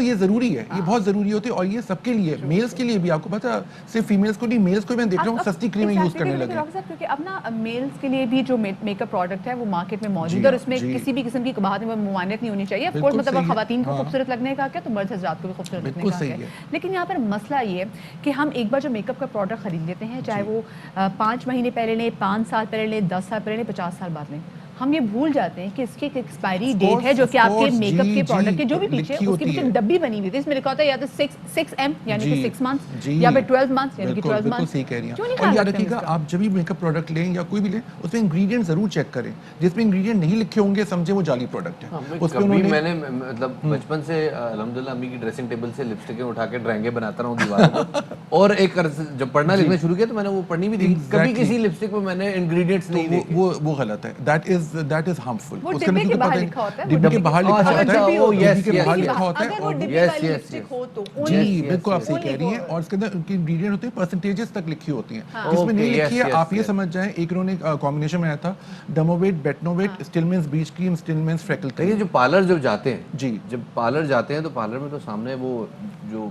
یہ ضروری ہے, یہ بہت ضروری ہوتی ہے, اور یہ سب کے لیے, میلز کے لیے بھی. آپ کو پتہ ہے صرف فیمیلز کو نہیں, میلز کو بھی میں دیکھ رہا ہوں سستی کریمیں یوز کرنے لگے ہیں, کیونکہ اب نا میلز کے لیے بھی جو میک اپ پروڈکٹ ہے وہ مارکیٹ میں موجود ہے, اور اس میں کسی بھی قسم کی بات میں ممانعت نہیں ہونی چاہیے. کورس مطلب خواتین کو خوبصورت لگنے کا کیا, تو مرد حضرات کو بھی خوبصورت لگنے کا ہے. لیکن یہاں پر مسئلہ یہ ہے کہ ہم ایک بار جو میک اپ کا پروڈکٹ خرید لیتے ہیں, چاہے وہ 5 مہینے پہلے لیں, 5 سال پہلے لیں, 10 سال پہلے لیں, 50 سال بعد لیں, ہم یہ بھول جاتے ہیں کہ اس کی ایک ایکسپائری ڈیٹ ہے جو کہ آپ کے میک اپ کے پروڈکٹ کے جو بھی پیچھے اس کی پیچھے ڈبی بنی ہوئی تھی, اس میں لکھا ہوتا ہے یا تو 6M یعنی کہ 6 منتھس, یا پھر 12 منتھس یعنی کہ 12 منتھس. بالکل صحیح کہہ رہی ہیں. اور یاد رکھیے گا, آپ جب بھی میک اپ پروڈکٹ لیں یا کوئی بھی لیں, اس میں انگریڈینٹ ضرور چیک کریں. جس میں انگریڈینٹ نہیں لکھے ہوں گے سمجھے وہ جعلی پروڈکٹ ہے. اس کبھی میں نے مطلب بچپن سے الحمدللہ امی کی ڈریسنگ ٹیبل سے لپسٹکیں اٹھا کے ڈرائنگیں بناتا رہا ہوں دیواروں پہ, اور ایک جب پڑھنا لکھنا شروع کیا تو میں نے وہ پڑھنی بھی تھی, کبھی کسی لپسٹک پہ میں نے انگریڈینٹس نہیں دیکھے. وہ غلط ہے, دیٹ از ہارمفل. وہ ڈبے کے باہر لکھا ہوتا ہے, ڈبے کے باہر لکھا ہوتا ہے, ڈبے کے باہر لکھا ہوتا ہے. اگر وہ ڈبے والی لپسٹک ہو تو جی بالکل آپ صحیح کہہ رہی ہیں, اور اس کے اندر ان کی انگریڈینٹ ہوتے ہیں, پرسنٹیجز تک لکھی ہوتی ہیں. جس میں نہیں لکھی ہے آپ یہ سمجھ جائیں, ایک انہوں نے کمبینیشن میں آیا تھا ڈموویٹ, بیٹنوویٹ, اسٹلمنز بیچ کریم, اسٹلمنز فریکل کریم. یہ جو پارلر جب جاتے ہیں, جی جب پارلر جاتے ہیں تو پارلر میں تو سامنے وہ جو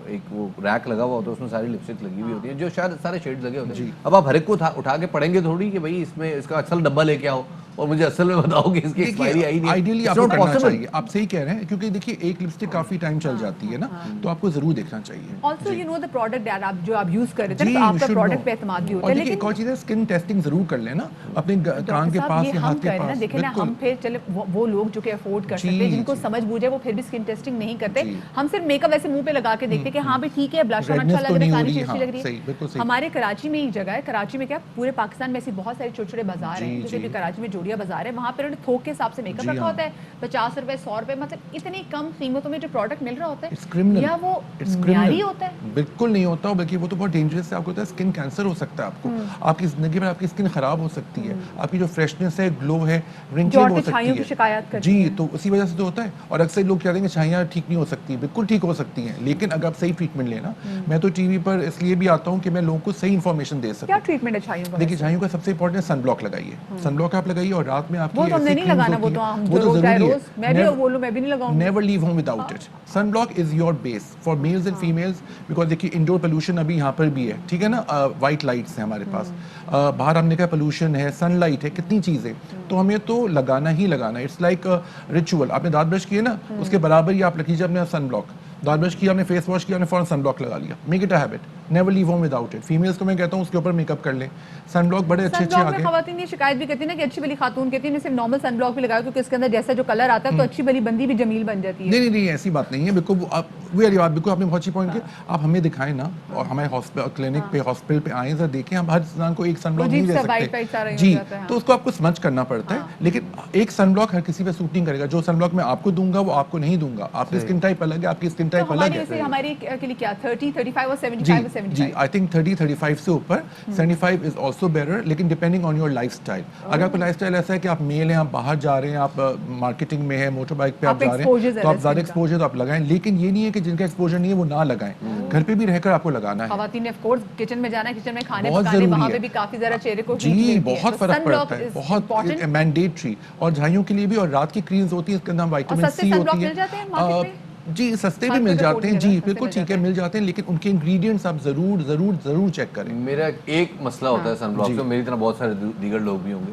ایک وہ ریک لگا ہوا ہوتا ہے, اس میں ساری لپسٹک لگی ہوئی ہوتی ہیں جو شاید سارے شیڈز لگے ہوتے ہیں. اب آپ ہر ایک کو اٹھا کے پڑھیں گے تھوڑی کہ بھائی اس میں اس کا اصل ڈبہ لے کے آؤ اور مجھے اصل میں بتاؤ کہ اس کی ایکسپائری آئی نہیں. آئیڈیلی آپ کو کرنا چاہیے, آپ صحیح کہہ رہے ہیں, کیونکہ دیکھیے ایک لپسٹک کافی ٹائم چل جاتی ہے نا, تو آپ کو ضرور دیکھنا چاہیے. Also you know the product that آپ جو آپ یوز کر رہے تھے, تو آپ کا پروڈکٹ پہ اعتماد بھی ہوتا ہے. لیکن ایک اور چیز ہے, اسکن ٹیسٹنگ ضرور کر لیں نا اپنے کان کے پاس یا ہاتھ کے پاس. دیکھیں نا, ہم پھر چلے وہ لوگ جو کہ افورڈ کر سکتے ہیں, جن کو سمجھ بوجھے, وہ پھر بھی اسکن ٹیسٹنگ نہیں کرتے. ہم صرف میک اپ ویسے منہ پہ لگا کے دیکھتے کہ ہاں بھی ٹھیک ہے, بلش ہونا اچھا لگ رہا ہے, ساری چیز اچھی لگ رہی ہے. ہمارے کراچی میں ایک جگہ ہے, کراچی میں کیا پورے پاکستان میں ایسی بہت سارے چھوٹے چھوٹے بازار ہیں, جیسے کہ کراچی میں جوڑیا بازار ہے, وہاں پہ تھوک کے حساب سے میک اپ رکھا ہوتا ہے, 50 روپے 100 روپے, مطلب اتنی کم قیمتوں میں جو پروڈکٹ مل رہا ہوتا ہے, یا وہ معیاری ہوتا ہے؟ بالکل نہیں ہوتا, بلکہ وہ تو بہت ڈینجرس ہے. آپ کو ہوتا ہے اسکن کینسر ہو سکتا ہے, آپ کو آپ کی زندگی میں آپ کی اسکن خراب ہو سکتی ہے, آپ کی جو فریشنس ہے, گلو ہے, رنکلنگ ہو سکتی ہے. جی تو اسی وجہ سے تو ہوتا ہے. اور اکثر لوگ کہتے ہیں کہ چھائیاں ٹھیک نہیں ہو سکتی, بالکل ٹھیک ہو سکتی ہیں, لیکن اگر آپ صحیح ٹریٹمنٹ لینا. میں تو ٹی وی پر اس لیے بھی آتا ہوں کہ میں لوگوں کو صحیح انفارمیشن دے سکوں. کیا ٹریٹمنٹ ہے چھائیوں کا؟ دیکھیے چھائیوں کا سب سے امپورٹنٹ سن بلاک لگائیے, سن بلاک آپ لگائیے, اور رات میں آپ کی وہ تو نہیں لگانا, وہ تو ضروری ہے. میں بھی بولوں, میں بھی نہیں لگاؤں. Never leave home without it. Sun block is your base for males and females, because دیکھیے انڈور پولوشن ابھی یہاں پر بھی ہے, ٹھیک ہے نا, وائٹ لائٹس ہیں ہمارے پاس, باہر ہم نے کہا پولوشن ہے, سن لائٹ ہے, کتنی چیزیں, تو ہمیں تو لگانا ہی لگانا ہے. It's like ritual. آپ نے دانت برش کیے نا, اس کے برابر ہی آپ لکھیے اپنے سن بلاک. دانت برش کیا, آپ نے فیس واش کیا, آپ نے فوراً سن بلاک لگا لیا. Make it a habit, never leave home without it. Families کو میں کہتا ہوں اس کے اوپر میک اپ کر لیں. سن بلاک بڑے اچھے اچھے آگے. خواتین یہ شکایت بھی کرتی ہیں نا کہ اچھی بلی خاتون کہتی ہیں صرف نارمل سن بلاک بھی لگاؤ, کیونکہ اس کے اندر جیسا جو کلر آتا ہے تو اچھی بلی بندی بھی جمیل بن جاتی ہے. نہیں ایسی بات نہیں ہے. بالکل وہ والی بات, بالکل آپ نے بہت اچھی پوائنٹ کیا. آپ ہمیں دکھائیں نا, اور ہمارے کلینک پہ, ہاسپٹل پہ آئیں, ذرا دیکھیں. ہم ہر انسان کو ایک سن بلاک نہیں دے سکتے. جی تو اس کو آپ کو سمجھ کرنا پڑتا ہے, لیکن ایک سن بلاک ہر کسی پہ سوٹ نہیں کرے گا. جو سن بلاک میں آپ کو دوں گا وہ آپ کو نہیں دوں گا. آپ کی اسکن ٹائپ الگ ہے, آپ کی اسکن ٹائپ الگ ہے. ہماری کے لیے کیا 30, 35 اور 75? جی آئی تھنک 30-35 سے اوپر. 75 از آلسو بیٹر, لیکن depending on your life style. اگر آپ کا لائف اسٹائل ایسا ہے کہ آپ میل ہیں, آپ باہر جا رہے ہیں, آپ مارکیٹنگ میں ہیں, موٹر بائک پہ آپ جا رہے ہیں, تو آپ زیادہ ایکسپوجر تو آپ لگائیں. لیکن یہ نہیں ہے کہ جن کا ایکسپوجر نہیں ہے وہ نہ لگائیں, گھر پہ بھی رہ کر آپ کو لگانا ہے. خواتین نے آف کورس کچن میں جانا ہے, کچن میں کھانے پکانے, وہاں پہ بھی کافی زیادہ چہرے کو جی بہت فرق پڑتا ہے, بہت مینڈیٹری. اور جھائیوں کے لیے بھی, اور رات کی کریمز ہوتی ہیں, اس کے اندر وٹامن سی ہوتی ہے. جی سستے بھی مل جاتے ہیں, جی بالکل ٹھیک ہے, مل جاتے ہیں, لیکن ان کے انگریڈینٹس آپ ضرور چیک کریں. میرا ایک مسئلہ ہوتا ہے سن بلاک سے, میری طرح بہت سارے دیگر لوگ بھی ہوں گے,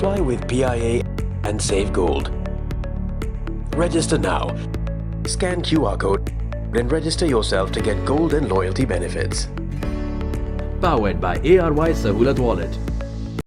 Fly with PIA and save gold. Register now. Scan QR code and register yourself to get gold and loyalty benefits. Powered by ARY Sahulat Wallet.